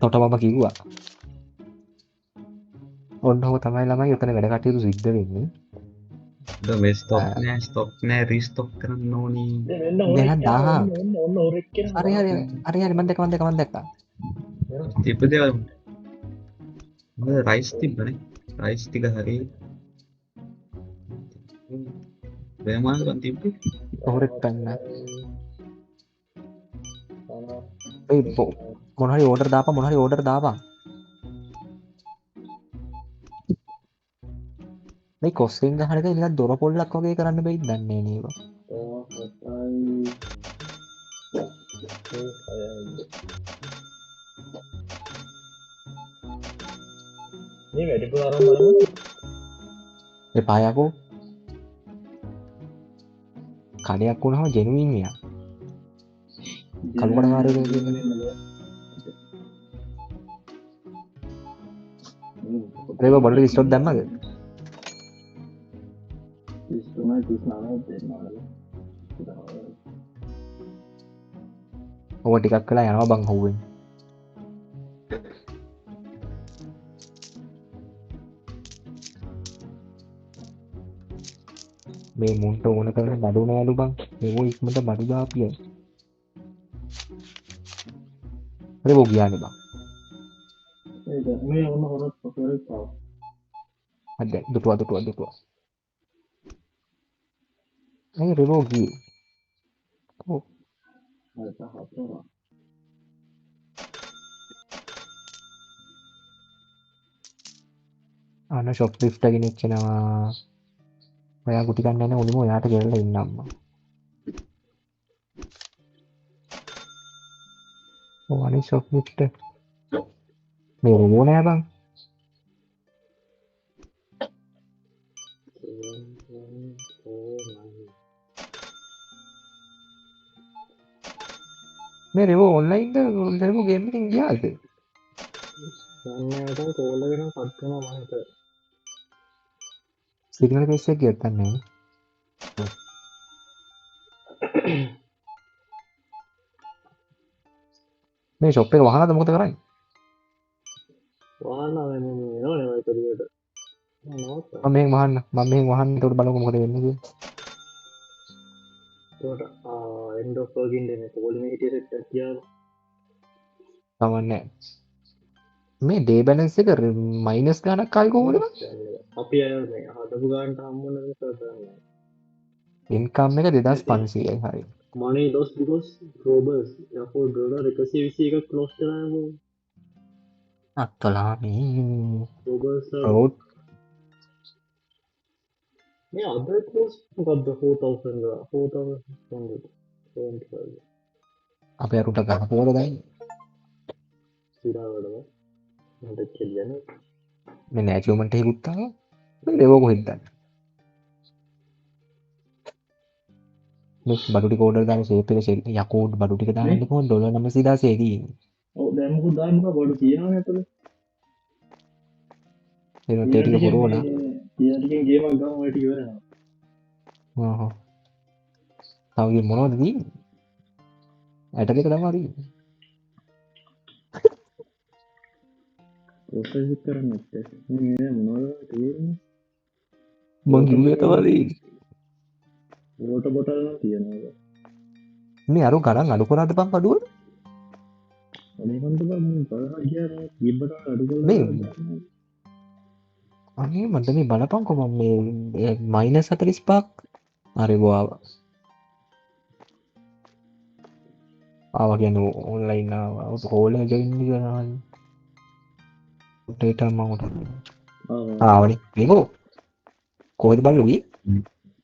තොට මම කිව්වා ඔන්නෝම තමයි ළමයි උතන වැඩ කටයුතු සිද්ධ වෙන්නේ මේ ස්ටොක් නෑ රීස්ටොක් කරන්න ඕනි දැන් 1000 ඔන්න ඔරෙක් කියන හරි මම දැක්කා තිබ්බ දේවල් රයිස් තිබ්බනේ රයිස් ටික හරි වෙනමාන ගන්න තිබ්බේ ඔහොරෙක් ගන්න ඒ මොන හරි ඕඩර් දාපන් මේ කොස්සින් ගහන එක නිකන් දොර පොල්ලක් වගේ කරන්න බැයිද දන්නේ නේව මේ වැඩිපුර අරන් බලමු එපා යකෝ කඩයක් වුණාම ජෙනුයින් මෙයා කළුකඩකාරයෝ කියන්නේ ඒක බඩට ස්ටොක් දැම්මද ඉස්තුමයි 39 දෙන්නවා ඔය ටිකක් කළා යනවා බං හොුවෙන් මේ මුන්ට ඕන කරන බඩු නෑලු බං මේක ඉක්මනට බඩු දාපිය හරි බෝ ගියානේ බං ඒක මේ ඔන්න හොරත් පොරේ පාව අද දුටුවා අයි රෙවෝ ගියේ ඔව් හරිත හතර අන ෂොප් ලිෆ්ට් එකකින් එක්කෙනවා ඔයා ගුටි ගන්න යන උලිම ඔයාට ගෙරලා ඉන්න අම්මා ඔව් අනේ ෂොප් ලිෆ්ට් මේ රෙවෝ නෑ බං මේ රෙවෝ ඔන්ලයින්ද රෙවෝ ගේම් එකකින් ගියාද දැන් මට කෝල් එකෙන් කට් කරනවා මම හිතුවා සිග්නල් බේස් එක ගියත් නැහැ මේ ෂොප් එක වහනද මොකද කරන්නේ වහන්න මේ එනවනේ ඔය කරියට නවත්ත මම මෙහෙන් වහන්න ඒකට බලමු මොකද වෙන්නේ කියලා ඒකට එන්ඩ් ඔෆ් වර්කින් ඩේ මේ කෝල් මේ හිටියට එකක් තියාලා තමන්නේ මේ ඩේ බැලන්ස් එක මයිනස් ගණක් ආයි කොහොමද අපි අය මේ හදපු ගානට හම්බුන මේ කරන්නේ ඉන්කම් එක 2500යි හරි money lost because robbers therefore dollar 121 එකක් lost කරනවා නෝ අත්තලා මේ robbers රෝඩ් මේ other cost මොකද්ද 4000 අපේ අරුට ගහපුවද දැන් සිරාවඩම මට කියන්නේ මේ ඇචීව්මන්ට් එකකුත් තාම මේ රෙවෝ කොහෙද දන්නේ මේ බඩු ටික ඕඩර් දාන ෂේප් එක යකෝඩ් බඩු ටික දාන්න කොහොමද ඩොලර් 916 තියෙන්නේ ඔව් දැන් මොකද දාන්න බඩු තියනවනේ අතල ඒක ටික පුරවලා තියන ටිකෙන් ගේමක් ගමු ඔය ටික ඉවරනවා හ්ම් තව මොනවද තියෙන්නේ ඇට දෙක තමයි තියෙන්නේ පොසසිත් කරන්න ඇත්ත මේ මොනවද තියෙන්නේ මං කිව්වේ තමයි ඕට බොටල් තියෙනවා මේ අරු ගණන් අඩු කරාට බං අඩුවද අනිකන්ට තිබට අඩු මේ අනේ මට මේ බලපංකො මම මේ මයිනස් 45ක් හරි බෝව ආවා කියන්නේ ඔන්ලයින් ආවා කෝල් එක ඉන්න කියලා ඩේටා මම උට ආවනේ මේකෝ කොහෙද බලුවි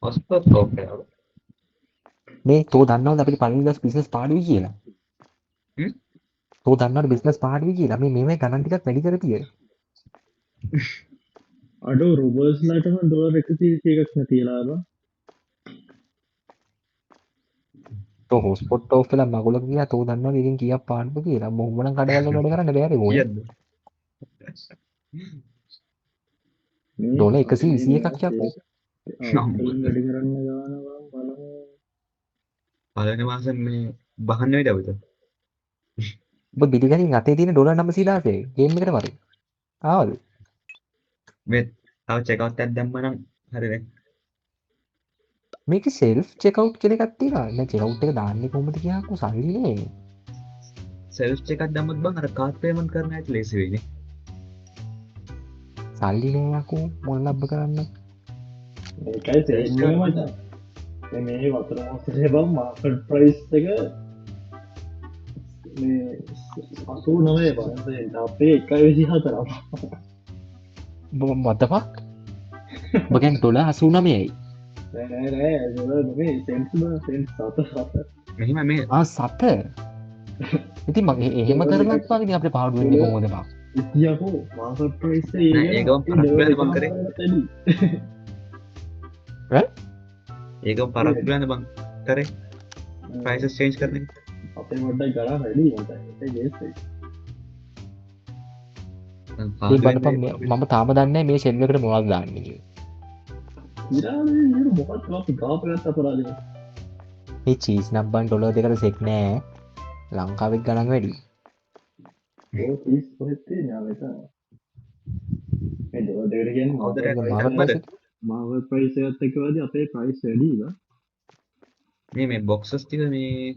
හොස්පොට් ඕකේ මේ තෝ දන්නවද අපිට පළවෙනි දවස් බිස්නස් පාඩුවේ කියලා තෝ දන්නවද බිස්නස් පාඩුවේ කියලා මේ මේ ගණන් ටිකක් වැඩි කරපිය අඩු රුබර්ස්ලටම ඩොලර් 130 එකක් නැතිලාබ තෝ හොස්පොට් ඔෆ් වෙලා මගුල ගියා තෝ දන්නවද ඉතින් කීයක් පාඩුද කියලා මොහොමනම් කඩවල වැඩ කරන්න බෑනේ මොකද ඩොලර් 121ක් කියපෝ වැඩි කරන්න ගානවා බලමු පළවෙනි මාසෙ මේ බහන්න වෙයිද අපිට ඔබ බිලිගනින් අතේ තියෙන ඩොලර් 900 ගේම් එකට වරේ ආවද මේ තව චෙක් අවුට් එකක් දැම්මනම් හරිනේ මේක සෙල්ෆ් චෙක් අවුට් කියලා එකක් තියෙනවා නේ චෙක් අවුට් එක දාන්නේ කොහොමද කියහකෝ සල්ලි නේ සෙල්ෆ් චෙක් එකක් දැම්මොත් බං අර කාඩ් පේමන්ට් කරන ඇයි ලේසි වෙන්නේ සල්ලි නේ යකෝ මොන ලබ්බ කරන්න ඒකයි තේරෙන්නේ මචං මේ වතුර මාසෙ බම් මාකට් ප්‍රයිස් එක මේ 89 බලන්න අපේ 1.24 වතපක් බගෙන් ඩොලර් 89යි නෑ ඩොලර් නෙමෙයි සෙන්ට්ස් සෙන්ට්ස් 7 මෙහිම මේ සත ඉතින් මගේ එහෙම කරලත් පාගෙන අපේ පාඩු වෙන්නේ කොහොමද බං ඉතියකෝ මාකට් ප්‍රයිස් ඒකම පරක් වෙලා බං කරේ ඒකම පරක් වෙලා බං කරේ ප්‍රයිසස් චේන්ජ් කරන්නේ අපේ වඩ්ඩයි ගලා වැඩි මට ඒක ජේස්යි ඒ බලපන් මම තාම දන්නේ මේ ෂෙල් එකට මොනවද දාන්නේ කියලා ඉතින් මොකක්ද අපි ගාපගත්ත අපරාධය මේ චීස් නම්බන් ඩොලර් දෙකට සෙට් නෑ ලංකාවෙත් ගණන් වැඩි ඕ තීස් කොහෙත්තේ නාමත මේ ඩොලර් දෙකට කියන්නේ හොඳට මාව ප්‍රයිස් එකත් එක්කවද අපේ ප්‍රයිස් වැඩිද මේ බොක්සස් ටික මේ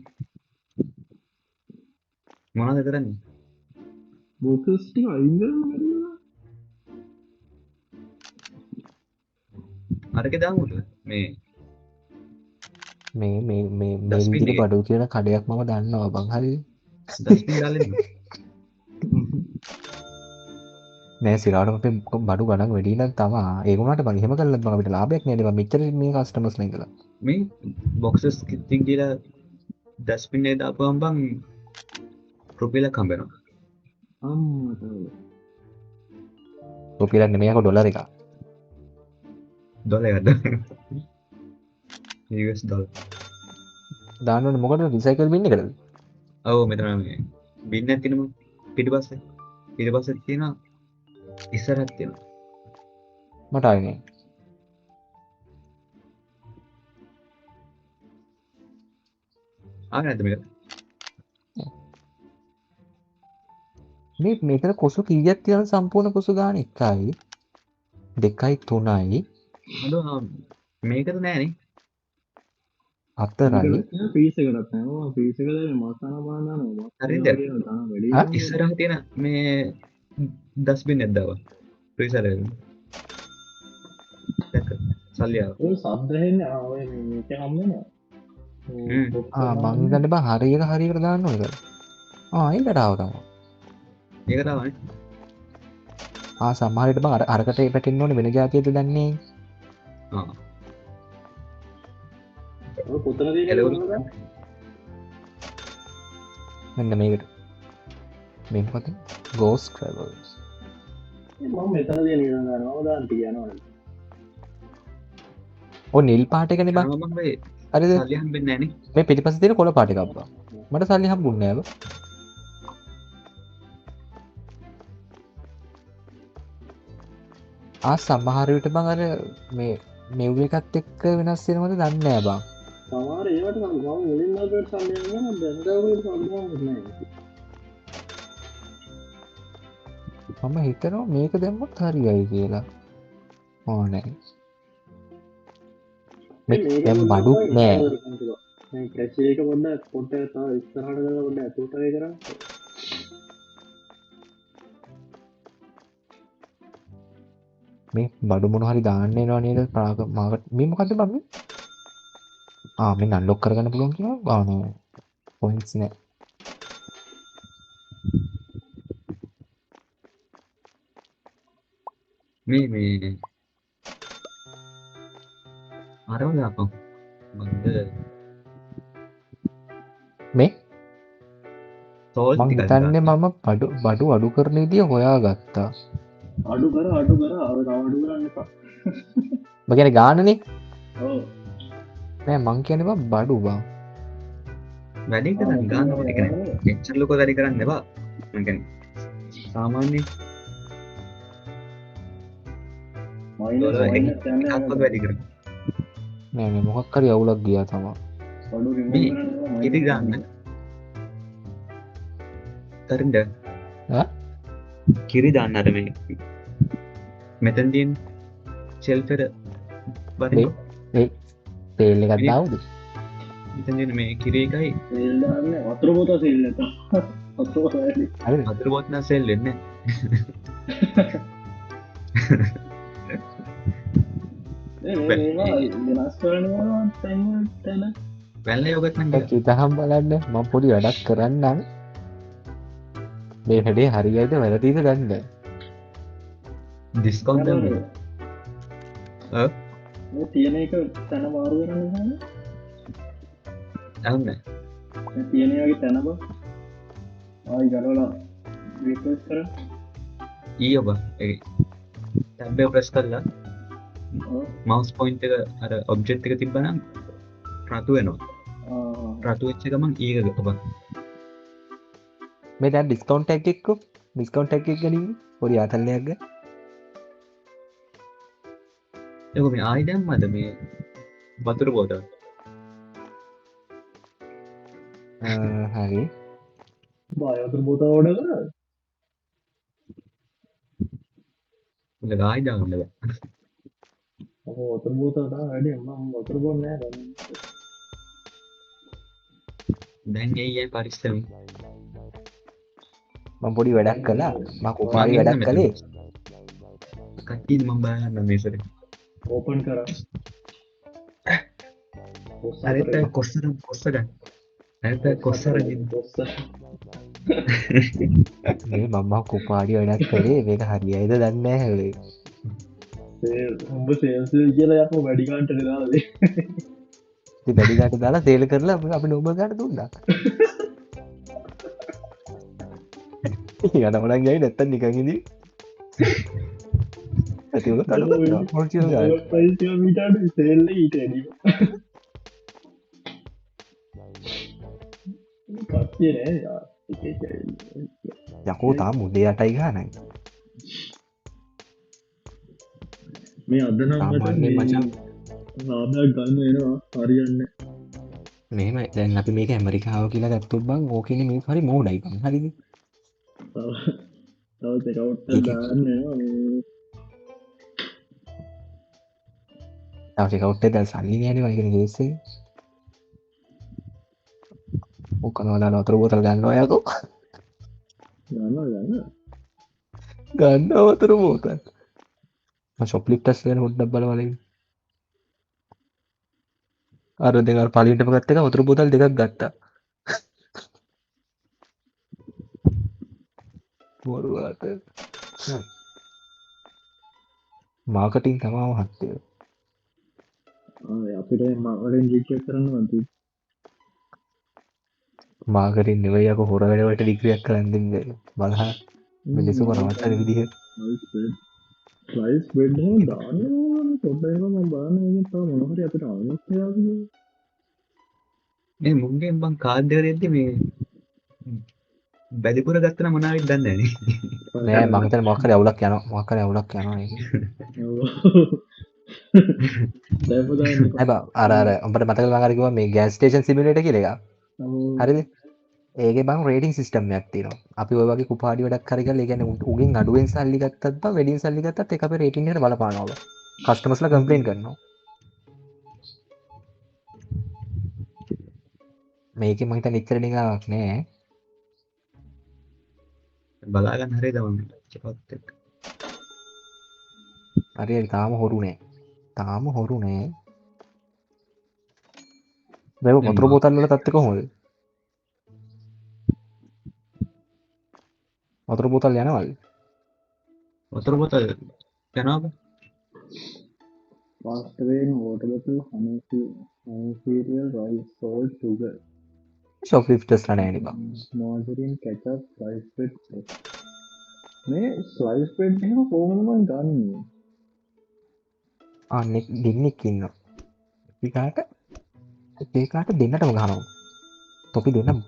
මොනවද කරන්නේ බොක්සස් ටික අයින් කරනවා අරක දාමුද මේ මේ විදිහට බඩු කියන කඩයක් මම දන්නවා බං හරි දස්මින් දාලා නෑ සිරාටම අපේ බඩු ගණන් වැඩි නම් තමා ඒක උනාට මම එහෙම කළත් මම අපිට ලාභයක් නෑනේ මම මෙච්චර මේ කස්ටමර්ස් ලා ඉඳලා මේ බොක්සස් කිතින් කියලා දස්මින් නේ දාපුවම් බං රුපියලක් හම්බෙනවා අම්මට රුපියලක් නෙමෙයි අක ඩොලර් එකක් ඩොලර් එකක්ද US ඩොලර් දාන්න ඕනේ මොකටද රිසයිකල් බින් එකටද ඔව් මෙතන මේ බින් එකක් තියෙනවා පිටිපස්සේ තියෙනවා ඉස්සරහට තියෙනවා මට ආන්නේ ආන්නේ නැද්ද මේක මේ මෙතන කොසු කීයක් තියෙනවද සම්පූර්ණ කොසු ගාන 1යි 2යි 3යි හලෝ මේකද නෑනේ 4යි පීස් එකටත් නෑ පීස් එකද මසාන බානවා හරිද ඉස්සරහ තියෙන මේ ඩස්බින් එකක් දාවා ෆ්‍රීසර් එක දැක්ක සල්ලි ආවා ඔය සබ්දහෙන්නේ ඔය මේක හම්බෙනවා මං හිතන්නේ බං හරියට දාන්න ඕනේ කියලා ඒකට ආව තමයි මේක දාවනේ සමහර විට බං අරකට පැටෙන්න ඕනේ වෙන જાතියද දන්නේ ඔය පුතන තියෙන්නේ මෙන්න මේකට මේක මොකද Ghost Travels මම මෙතන තියෙන නේද ගන්නවා දාන්න කියනවා ඔය නිල් පාට එකනේ බං මම මේ හරිද සල්ලි හම්බෙන්නේ නෑනේ මේ පිටිපස්සේ තියෙන කොළ පාට එකක් බං මට සල්ලි හම්බුන්නේ නෑ බං සමහර විට බං අර මේ මෙව් එකත් එක්ක වෙනස් වෙනවද දන්නේ නෑ බං සමහර ඒවට මම මුලින්ම අපිට සල්ලි යනවා දැන් ගාවට සල්ලි නෑ මම හිතනවා මේක දැම්මොත් හරියයි කියලා. ඕනේ. මේ දැන් බඩු නෑ. කැචේක පොඩ්ඩ පොට තා ඉස්සරහට කරලා පොඩ්ඩ ඇතුටය කරා මේ බඩු මොන හරි දාන්න එනවා නේද? මාකට මේ මොකද්ද බං? මේ අන්ලොක් කරගන්න පුළුවන් කියලා. නෑ. පොයින්ට්ස් නෑ. මේ අරව දාපන්. බන්ද මේ සෝල් මං ටිකක් හිතන්නේ දාන්න. මම බඩු අඩු කරන විදිය හොයාගත්තා. අඩු කර අව අඩු කරන්න එපා මම කියන්නේ ගානනේ. ඔව් නෑ මං කියන්නේ බං බඩු බං. වැඩි කරන්න ගන්න කොට කියන්නේ. එච්චර ලොකු වැඩි කරන්න එපා. මම කියන්නේ සාමාන්‍ය මයිනස් මයිනස් යන්න එකක්වත් වැඩි කරන්න. නෑ මේ මොකක් හරි අවුලක් ගියා තමයි. අඩු මේ රිමූව් ඉදි ගන්න. තරින්ද ඈ කිරි දාන්න අර මේ මෙතන තියෙන ෂෙල්ෆ් එක බලන්න. ඒ තේල් එකක් දාවුද? මෙතන තියෙන මේ කිරි එකයි සේල් දාන්න වතුර බෝතල් සේල් නැත වතුර බෝතල් වැඩි හරිද? අතර බොත් නම් සෙල් වෙන්නේ මේවා වෙනස් කරනවා තැන වැල්ල යෝගත් නම් දැන් ඉතහම් බලන්න මම පොඩි වැඩක් කරන්නම්. මේ හැඩේ හරියයිද වැරදිද දන්නේ නැහැ. ඩිස්කවුන්ට් දෙන්න. මේ තියෙන එක තැන මාරු කරන්න අහන්න. තියෙනගේ තැන බ ආයි ගලවලා රික්වෙස්ට් කර ඊ ඔබ ඒ ටැබ් එක ප්‍රෙස් කරලා මවුස් පොයින්ට් එක අර ඔබ්ජෙක්ට් එක තිබ්බනම් රතු වෙනවා. රතු වෙච්ච ගමන් ඊ එක ඔබ මේ දැන් ඩිස්කවුන්ට් ටැග් එක ඩිස්කවුන්ට් ටැග් එක ගනිමු. පොඩි ආතල්ලයක් ගන්න. ඒක මේ ආයි දැම්මද මේ වතුර බෝතල්. හරි. බායවතුර බෝතල් ඕඩර් කරා ඒක ආයි දාන්න බෑ. වතුර බෝතල් දාන්න වැඩි මම වතුර බොන්නේ නැහැ දැන් එයි පරිස්සමෙන්. මම පොඩි වැඩක් කළා. මම කුපාරි වැඩක් කළේ. කට්ටිය මම බලන්න මේ සරේ. ඕපන් කරා අරෙත් කොස්ස ගන්න. අරෙත් කොස්සර ගින්. මේ මම කුපාරි වැඩක් කළේ. මේක හරියයිද දන්නේ නැහැ හැබැයි. උඹ සේල්ස් කියලා යක්ම වැඩි කාන්ටට දාලද ඉතින් වැඩි ගාට දාලා සේල් කරලා අපි නෝබල් ගාට දුන්නා. යනවනම් ගියයි නැත්තම් නිකන් ඉඳි. ඒක උඩ කඩ මොකක්ද ගාන. පයිස් මීටර් සේල් ඊට එඩි කට්ටිය නෑ යා යකෝ තාම මුදේ 8යි ගානයි. මේ අද නම් සාමාන්‍ය මචං ලාභයක් ගන්න වෙනවා හරියන්න මෙහෙමයි. දැන් අපි මේක ඇමරිකාව කියලා ගත්තොත් බං ඕකනේ මේක හරි මෝඩයි බං. හරිද? තව එකවුට් දාන්න වෙනවා තව එකවුට් එක දැන් සල්ලි නෑනේ මම කියන්නේ කේස් එක. ඔක කනවලා වතුර බෝතල් ගන්නවා යකෝ. ගන්නවා වතුර බෝතල්. මම ෂොප්ලිෆ්ටර්ස් ගැන පොඩ්ඩක් බලවලා ඉන්න. අර දෙක අර පළියෙන්ටම ගත්ත එක වතුර බෝතල් දෙකක් ගත්තා. මොරුවාට. මාකටිං තමයි මහත්තයෝ. අපිට මවලින් ජීකේ කරන්න වන්ති මාකටිං නෙවෙයි යකෝ හොර වැඩ වලට ඩිග්‍රියක් කරන් දෙන්නේ. බලහන් මිනිස්සු කරවත්තන විදිහ. ස්ලයිස් බෙඩ් දාන්න පොඩ්ඩක් මම බලන්න මේක තව මොන හරි අපිට අවුලක් තියලාද මේ මුංගෙන් බං කාඩ් එක දෙද්දි මේ බැදිපුර ගත්තන මොනාවෙත් දන්නේ නැහැ නෑ මම හිතන්නේ මොකක් හරි අවුලක් යනවා. මොකක් හරි අවුලක් යනවා මේකේ. දැන් අර උඹට මතකද මම අර කිව්වා මේ ගෑස් ස්ටේෂන් සිමියුලේටර් කියලා එකක්. හරිද? ඒකේ බං රේටින් සිස්ටම් එකක් තියෙනවා. අපි ඔය වගේ කුපාඩි වැඩක් හරි කරලා ඒ කියන්නේ උගෙන් අඩුවෙන් සල්ලි ගත්තත් බං වැඩියෙන් සල්ලි ගත්තත් ඒක අපේ රේටින් එකට බලපානවා බං. කස්ටමර්ස්ලා කම්ප්ලේන් කරනවා. මේකේ මම හිතන්නේ ඉච්චර නිගාවක් නෑ. බලා ගන්න හරියද මම චපත් එක්ක. හරියට තාම හොරු නෑ. තාම හොරු නෑ. දැන් දැන් වතුර බෝතල් වල තත්ත්වය කොහොමද? වතුර බෝතල් යනවද? වතුර බෝතල් යනවා බං. Pasta in water bottle, honey cereal, rice, salt, sugar, ෂොප්ලිෆ්ටර්ස්ලා නෑනේ බං. margarine, ketchup, sliced bread, sauce. මේ ස්ලයිස් බ්‍රෙඩ් එහෙම කොහොමද මම ගන්නේ? අනේ දෙන්නෙක් ඉන්නවා. ඒකාට දෙන්නටම ගහනවා. තොපි දෙන්න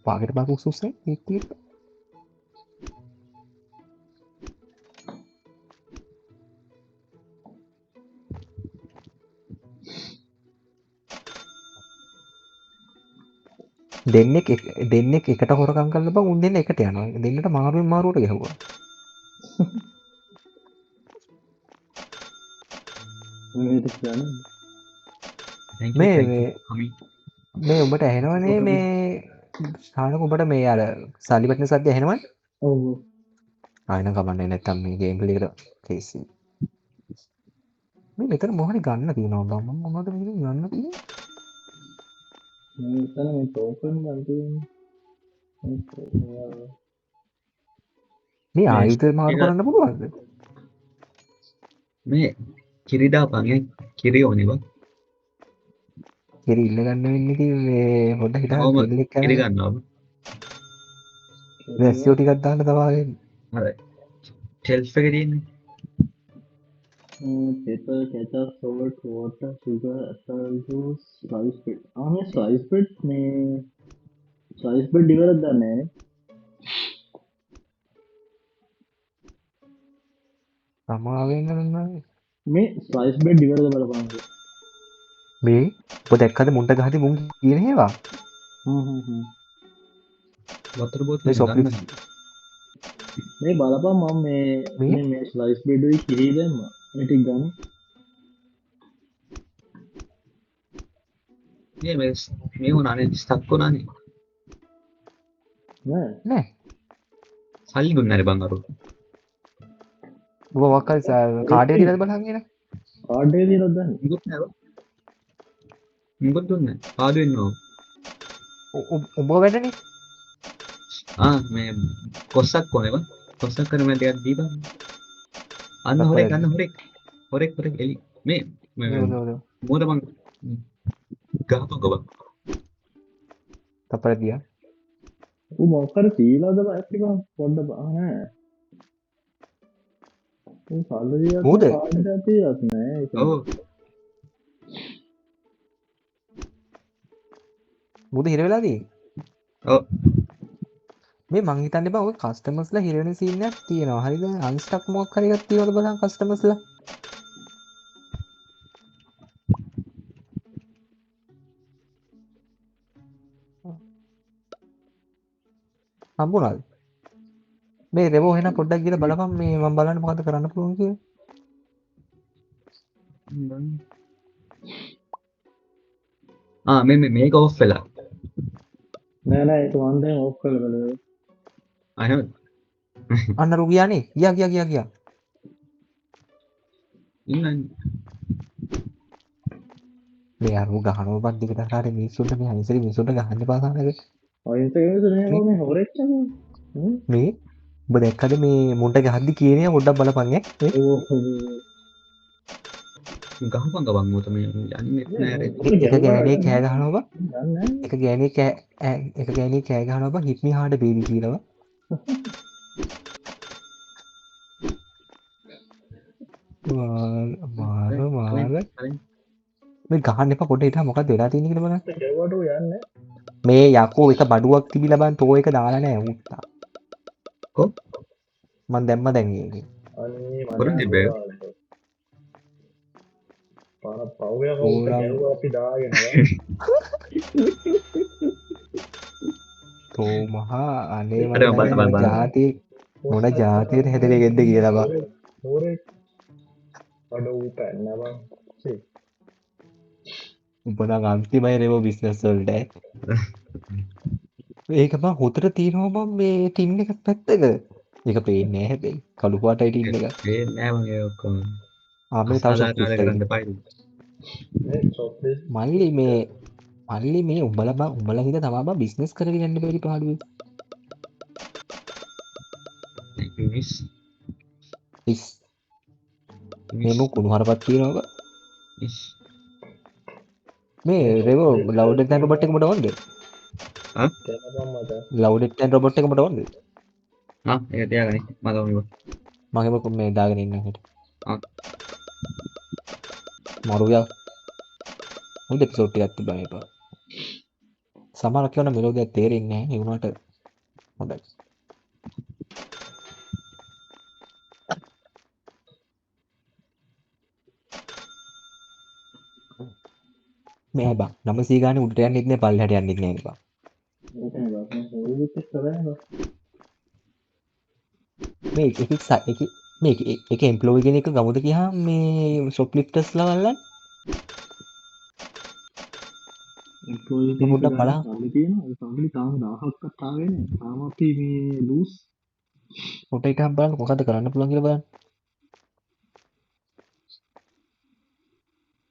පාගෙට බාපු උස්සුස්සේ ඒත් දෙන්නෙක් එකට හොරකම් කරලා බං උන් දෙන්න එකට යනවා. දෙන්නට මාරුවෙන් මාරුවට ගැහුවා. මේක කියන්නේ Thank you, මේ thank you මේ for coming. මේ උඹට ඇහෙනවනේ මේ සානක උඹට මේ අර සල්ලිපටන සද්ද ඇහෙනවද? ඔව් ආයෙනම් කමන්නේ නැත්තම් මේ ගේම් ප්ලේ එකට කේසි. මේ මෙතන මොහරි ගන්න තියෙනවා බං. මම මොනවද මේක ගන්න තියෙන්නේ? මම හිතන්නේ මේ ටෝකන් ගන්න තියෙන්නේ. මේ මේ ආයුධ මාරු එක- කරන්න පුළුවන්ද? මේ කිරි දාපන් කිරි ඕනේ බං. කිරි ඉල්ල ගන්න වෙන්නේ ඉතින් මේ පොඩ්ඩක් හිටහන් කොහොම කෙල්ලෙක් කිරි කරලා ගන්නවා බං. වැස්සියෝ ටිකක් දාන්න තවාගෙන. අර ෂෙල්ෆ් එකේ තියෙන්නේ. pepper, ketchup, salt, water, sugar, apple juice, sliced bread. මේ sliced bread මේ sliced bread ඉවරද දන්නේ නැහැ. සමාවෙන් කරනවා. මේ sliced bread ඉවරද බලපං. මේ ඔබ දැක්කද මුන්ට ගහදී මුන් කියන ඒවා? වතුර බෝතල් මේ ෂොප් ගන්න. මේ බලපන් මම මේ? මේ ස්ලයිස් බ්‍රෙඩ් එකේ කිරි දැම්මා. මේ ටික ගන්න. මේ වුණානේ ස්ටක් වුණානේ. නෑ. නෑ. සල්ලි දුන්නේ නැහැ බං අර. ඔබ වක්කල් කාඩේ දීලාද බලන් කියන? කාඩ් එක දීලා දැන්. මුකුත් නැහැ බං. මුකුත් දුන්නේ නැහැ. පාඩු වෙනවා. ඔබ වැඩනේ. මේ කොස්සක් ඕනේ බං. කොස්සක් කරන මම ටිකක් දීපන්. අන්න හොරෙක් හොරෙක් එලි මේ මොකද බං ගහපන් බං. තපර දියා. මොකක් හරි තීලාද බං ඇත්තටම පොඩ්ඩ බං නෑ. මේ සල්ලි දීලා මොකද? කාඩ් එකක් තියලත් නෑ. ඔව් මුද හිර වෙලා තියෙන්නේ. ඔව් මේ මං හිතන්නේ බං ඔය කස්ටමර්ස්ලා හිර වෙන සීන් එකක් තියෙනවා. හරිද? අන්ස්ටක් මොකක් හරි එකක් තියෙනවද බලන්න කස්ටමර්ස්ලා. හම්බුණාද? මේ රෙවෝ එහෙනම් පොඩ්ඩක් ගිහලා බලපන් මේ මම බලන්න මොකද්ද කරන්න පුළුවන් කියලා. මේක ඔෆ් වෙලා. නෑ ඒක මන් දැන් ඔෆ් කරලා බලන්න. අහම අන්න රු ගියානේ. ගියා. ඉන්න මේ අරු ගහනවා බන් දිගට හරි මිනිස්සුන්ට මේ අනිසරි මිනිස්සුන්ට ගහන්න එපා සානක. අයින්ට කෙනෙක් නෑ මේ හොරෙක් තමයි. මේ ඔබ දැක්කද මේ මුන්ට ගහද්දි කියන්නේ පොඩ්ඩක් බලපන් ඈ. ගහපන් ගවන් මොත මේ යන්නේ නෑ එක ගෑණියෙක් කෑ ගහනවා බං. නෑ. එක ගෑණියෙක් කෑ ගහනවා බං හිට් මී හාඩ් බේබි කියලා බං. මාර මේ ගහන්න එපා පොඩ්ඩක් හිටා මොකක්ද වෙලා තියෙන්නේ කියලා බලන්න. ඒකට යන්නේ. මේ යකෝ එක බඩුවක් තිබිලා බං තෝ එක දාලා නෑ උත්තා. කො මන් දැම්ම දැන් ඒක. අනේ කොරන් තිබ්බේ? පාර පවුල කවුද ගැහුවා අපි දාගෙන. මහා අනේ අර මම බල බල බල ජාති මොන ජාතියට හැදෙනගෙද්ද කියලා බා. අඩ වූ පැන්නබං උඹ නම් අන්තිමයි රෙවෝ බිස්නස් වලට. ඒක බං හොතට තියෙනවා බං මේ ටින් එක පැත්තක. ඒක පේන්නේ නැහැ හැබැයි. කළු පාටයි ටින් එක. ඒ නෑ මගේ ඔක්කොම ආ මේ තව ෂොට් අසාධාරණ ලිස්ට් කරන්න එකේ. එපා මල්ලි මේ උඹලා හින්දා තමා බං බිස්නස් කරගෙන යන්න බැරි පාඩුවේ. ඉස් ඉස් මේ මො කුණු හරපක් කියනවා බං. ඉස් මේ රෙවෝ ලවුඩ් එක් දැන් රොබොට් එක මට ඕනද? ආ ලවුඩ් එක් දැන් රොබොට් එක මට ඕනද? ආ ඒක තියාගනි මම ඕනිව මගේම මේ දාගෙන ඉන්න හිට. ආ මරුයා හොඳ එපිසෝඩ් ටිකක් තිබ්බා මේ පාර. සමහරක් කියනවා මෙලෝදියක් තේරෙන්නේ නැහැ. ඒ වුණාට හොඳයි. මේ බං 900 ගානේ උඩට යන්නෙත් නෑ පල්ලෙහාට යන්නෙත් නෑ බං. මේ එක එම්ප්ලොයි කෙනෙක් ගමුද ගියාම මේ ෂොප් ලිෆ්ටර්ස්ලා වල්ලන් පොඩ්ඩක් බලන්න. සල්ලි තාම 1000ක්වත් ආවේ නැහැ. තාම අපි මේ ලූස් ෆොටෝ එකක් බලන්න මොකද්ද කරන්න පුළුවන් කියලා බලන්න.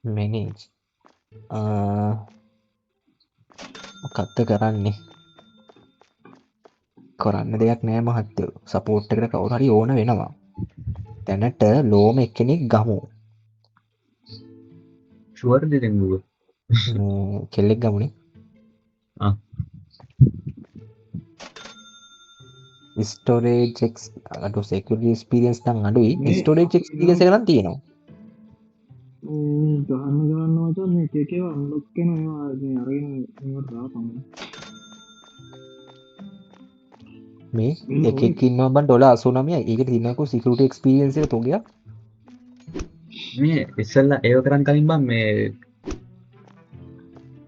මැනේජ් මොකක්ද කරන්නේ? කරන්න දෙයක් නෑ මහත්තයෝ. සපෝට් එකට කවුරු හරි ඕන වෙනවා. දැනට ලෝම එක්කෙනෙක් ගමු. ෂුවර් දෙන්න ගුව කෙල්ලෙක් ගමුනේ. ආ ස්ටෝරේජ් එක්ස් අඩු සිකියුරිටි එක්ස්පීරියන්ස් නම් අඩුයි. ස්ටෝරේජ් එක්ස්පීරියන්ස් එක නම් තියෙනවා. ගහන්න මචං මේ එකේ අන්ලොක් වෙන ඒවා මේ අරගෙන මේවට දාපන්. මේ එකෙක් ඉන්නවා බන් $89යි. ඒකට තියෙනකෝ සිකියුරිටි එක්ස්පීරියන්ස් එක තෝගයක්. මේ ඉස්සෙල්ලා ඒව කරන් කලින් බං මේ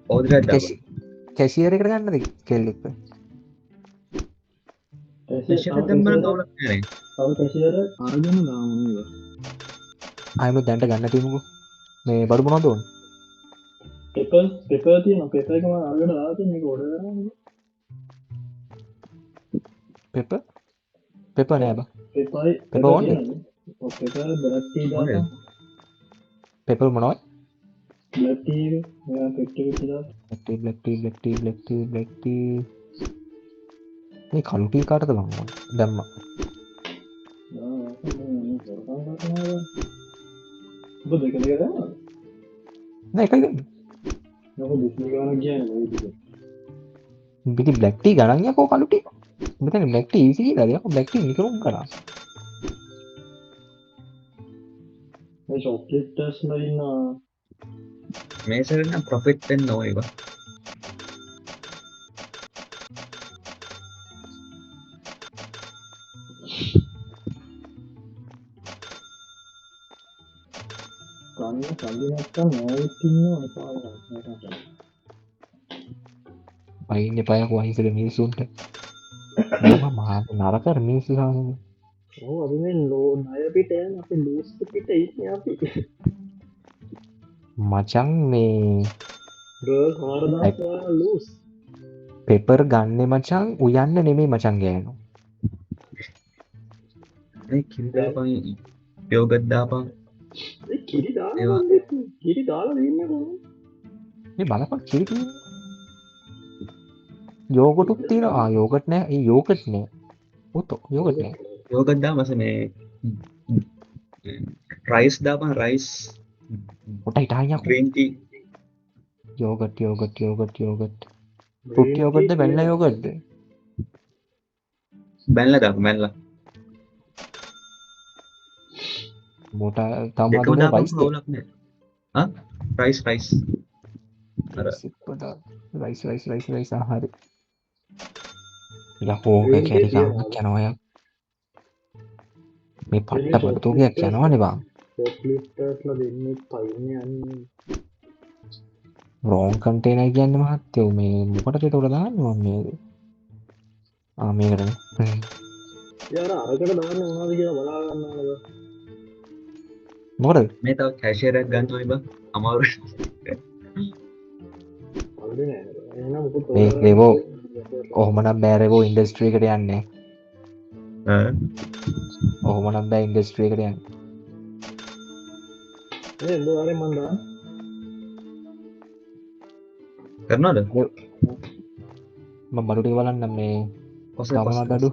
ඕඩර් එකක් දාපන් කැෂියර් එකට ගන්නද කෙල්ලෙක්ව? ඉස්සෙල්ලා දැන් බලන්න ඕලක් නෑ තව කැෂියර් අරගෙන දාමු නේද? ආයෙම දැන්ට ගන්න තියමුකෝ. මේ බඩු මොනවද ඕනේ? පෙපර් තියෙනවා. පෙපර් එක මම අරගෙන දාලා තියෙන එක ඕඩර් කරන්නේ. පෙපර් නෑ බං. පෙපර් ඕනේ. පෙපර් බ්ලැක් ටී දාලා පෙපර් මොනවද? බ්ලැක් ටී එක මෙයා පෙට්ටි එක දාලා බ්ලැක් ටී මේ කළු ටී කාටද මම දැම්මා. ඔබ දෙක දානවා. නෑ එකයි දැම්මේ. නෝ දුක්ඛ ගාන කියන්නේ පිටි බ්ලැක් ටී ගණන් යකෝ කළු ටී. මෙතන බ්ලැක් ටී ඊසි කියලා යකෝ බ්ලැක් ටී නිකරුම් කරා. මේ චොක්ලට්ස් ලයින් මේ සරණ ප්‍රොෆිට් වෙන්න ඕනේ බං ගන්න සල්ලි නැත්තම් නෑවිත් ඉන්නවා එපා. වයින් එපා යකෝ අහිංසක මිනිස්සුන්ට. මම මහා නරක මිනිස්සු සාමනේ. ඔව් අපි මේ ලෝ ණය පිට යන අපි ලූස් පිට ඉන්නේ අපි. මචං මේ ගර්ල් 4000 ලූස්. පෙපර් ගන්නෙ මචං උයන්න නෙමෙයි මචං ගෑනු. මේ කිරිදාපන් යෝගට් දාපන් ඒ කිරි ඒවා. දාලා කිරි දාලා දෙන්නේ කොහොමද? මේ බලපන් කිරි තියෙන්නේ. යෝගටුත් තියෙනවා. යෝගට් නෑ. ඒ යෝගට් නෑ. උතෝ යෝගට් නෑ. යෝගට් දාමස මේ රයිස් දාපන් රයිස් උටයි ටායකෝ. Green tea yogurt. ෆෘට් යෝගට්ද වැනිලා යෝගට්ද? බැනලා දාපන් බැනලා මොටා තම දෙකම හදන දාපන් රයිස් ද? කවුලක් නෑ ආ රයිස් අර රයිස් ආහාරය. යකෝ ඒ කැරි ගානක් යනවා යක්. මේ පට්ට බඩතෝගයක් යනවනේ බං. චොක්ලට්ස්ලා දෙන්නේ පයින්නේ යන්නේ. රෝන් කන්ටේනර් කියන්නේ මහත්තයෝ මේ මොකටද ඒක උඩ දාන්නේ මම මේ මේකටන යාර අරකට දාන්න මොනවද කියලා බලා ගන්න ඕනද? මොකද මේ තව කැෂියරයක් ගන්න ඕනේ බං. අමාරු. අල්ලේ නෑ. එහෙනම් මොකද මේ රෙවෝ ඔහොමනම් බෑරෙවෝ ඉන්ඩස්ට්‍රීකට යන්නේ ඔහොමනම් බෑ ඉන්ඩස්ට්‍රීකට යන්න මේ බෝරේ මන් දාන්න. කරනවද? මම බඩු ටික බලන්න මේ පස්සේ කවුනාද අඩු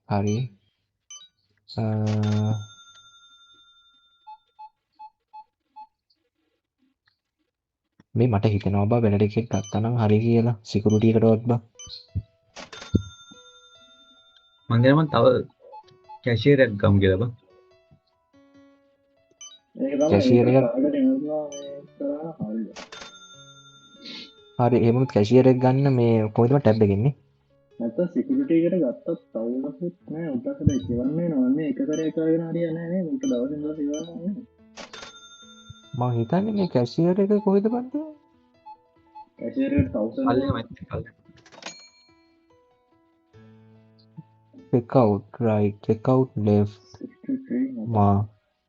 හරි මේ මට හිතනවා බා වෙන එකක් ගත්තනම් හරි කියලා සිකියුරිටි එකටවත් බා මං කියනවා තව කැෂියරයක් ගමු කියලා බං. ඒක තමයි කැෂියර් එක කාඩට එනවා මේ කරා හරිය. හරි එහෙම කැෂියර් එක ගන්න මේ කොහෙද ටැබ් එකේ ඉන්නේ නැත්නම් සිකියුරිටි එකට ගත්තත් තවුනකුත් නෑ උන්ටසද කියවන්නේ නෝන්නේ එක කරේ කරගෙන හරියන්නේ නෑ නේ උන්ට දවසින් දවස් ඉවරනවා නේ. මම හිතන්නේ මේ කැෂියර් එක කොහෙද බන්ද කැෂියර් එකට 1000 කල්ලේ math කල්ලේ. check out right check out left 63 මා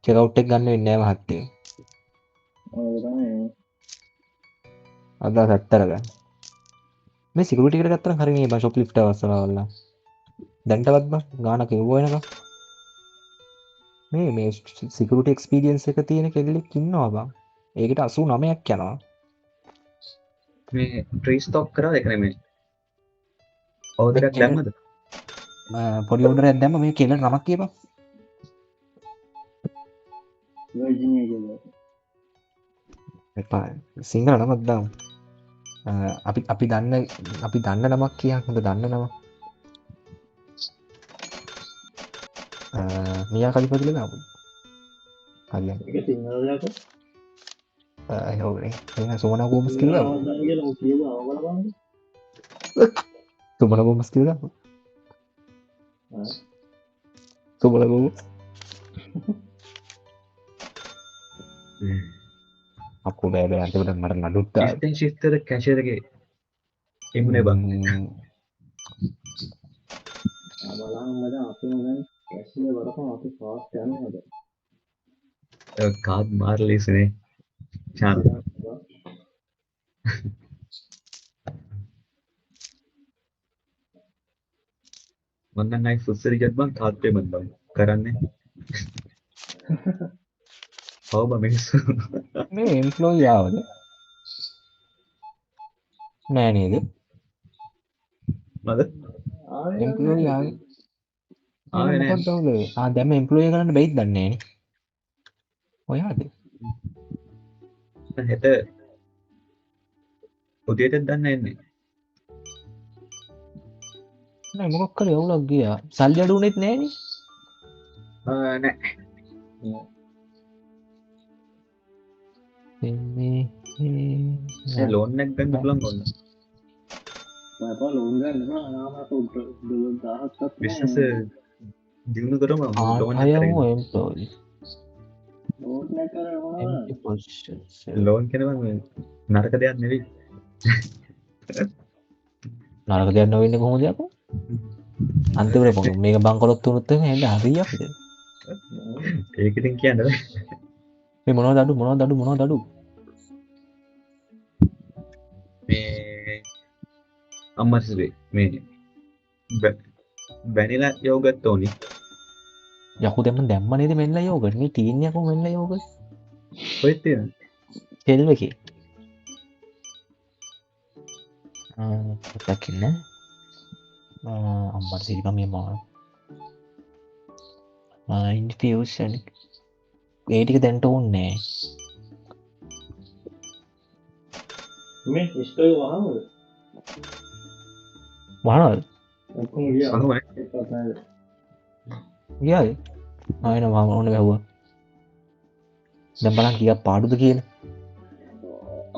check out එක ගන්න වෙන්නේ නැහැ මහත්තයෝ ඔය තමයි අද සැත්තර ගන්න මේ සිකියුරිටි එකට ගත්තා නම් හරි මේ බා ෂොප් ලිෆ්ට් අවස්සලාවල්ලා දැන්ටවත් බා ගානක එව්ව වෙනකම් මේ සිකියුරිටි එක්ස්පීරියන්ස් එක තියෙන කෙල්ලෙක් ඉන්නවා බං ඒකට 89ක් යනවා මේ රීස්ටොක් කරා ඒක නෙමෙයි. ඕඩරයක් දැම්මද? පොඩි ඕඩරයක් දැම්ම මේ කෙල්ලට නමක් කියපන් වර්ජිනියා කියලා. එපා සිංහල නමක් දාමු අපි දන්න නමක් කියක් හොඳ දන්න නම මියා කලිපදිල දාපු හරියන් ඒක සිංහලයක් සුමන ගෝමස් කිල්ල කියලා කියව අවබලපන්න. සුමන ගෝමස් කිල්ල සුමල ගෝම අපෝ බෑ අන්තිමට මට නඩුත්තා ඉස්තෙන් ශිස්තර කැෂියර් එකේ එමුනේ බං. බලන්න මට අපි දැන් කැෂියර් වරකම අපි ෆාස්ට් යන්නේ හද. කාඩ් මාරලිස්නේ. චාන්. මම නම් නයි සුසරි ජත් බං කාඩ් පේමන්ට් බං කරන්නේ. ඔව් බං මිනිස්සු. මේ එම්ප්ලොයි ආවද නෑ නේද මද? එම්ප්ලොයි ආවේ ආවේ නෑ. මොකක්ද ඔවුල දැම එම්ප්ලොය කරන්න බැයිත් දන්නේ ඔයාද හෙට උදේට දන්න එන්නේ. නෑ මොකක් කර එවුලක් ගිය සල්ලි අඩුනෙත් නෑන නෑ. ලෝන් එකක් ගන්න පුළුවන් ඕන. මම ලෝන් ගන්න නාමක උඩ 1000ක් බිස්නස් දිනු කරම ලෝන් එකක් අයම කරගෙන. එම්ප්ලොයි ලෝන් එක කරනවා ලෝන් කෙනවා නරක දෙයක් නෙවෙයි. නරක දෙයක් නොවෙන්න කොහොමද යකෝ අන්තිමට පොක මේක බංකොලොත් වුණොත් එහෙම එන්න හරියක්ද ඒක ඉතින් කියන්න බෑ. මේ මොනවද අඩු මේ අම්මස්වේ මේ වැනිලා යෝගට් ඕනි. යකු දෙම දැම්ම නේද මෙන්න යෝගට් මේ ටීන් එකක් මෙන්න යෝගට් කොහෙද තියෙන්නේ? හෙල්ව එකේ දකින්න අම්මට සිරිපම මා ඉන්ෆියෂන් ඒටික දැන්ට ඕන්නෑ මේ ඉස්ටෝය වහමද වනල් ඔක්කොම ගියා අහුවනේ. ඒකත් නෑ ගියාද ආයන වාම ඕන බැහ්වා දැන් බලන් කීයක් පාඩුද කියලා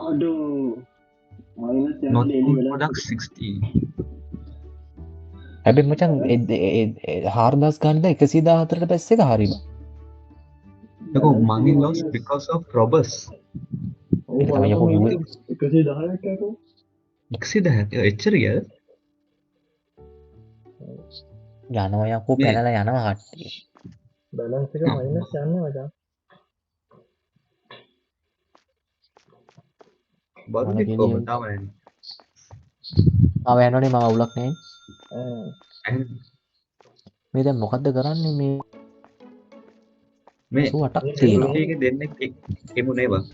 අඩෝ මයිනස් යන not ඩේලි good වෙලා product 60. හැබැයි මචං 4000 ගානද 114ට පැස්ස එක හරිම Yoko money lost because of robbers. ඔව් ඒක තමයි යකෝ කිව්වේ. 110ක් යකෝ 110ක් එච්චර ගියද? යනවා යකෝ මේ පැනලා යනවා කට්ටිය. බැලන්ස් එක මයිනස් යන්නේ මචං. බරු මොන ටික කෙලියද? කොහොමද තාම නැහැ. ආව යනවනේ මම අවුලක් නැහැ. මේ දැන් මොකද්ද කරන්නේ මේ මේ 88ක් මේ තියෙනවා. සිකියුරිටි එකේ දෙන්නෙක් එමුනේ බං.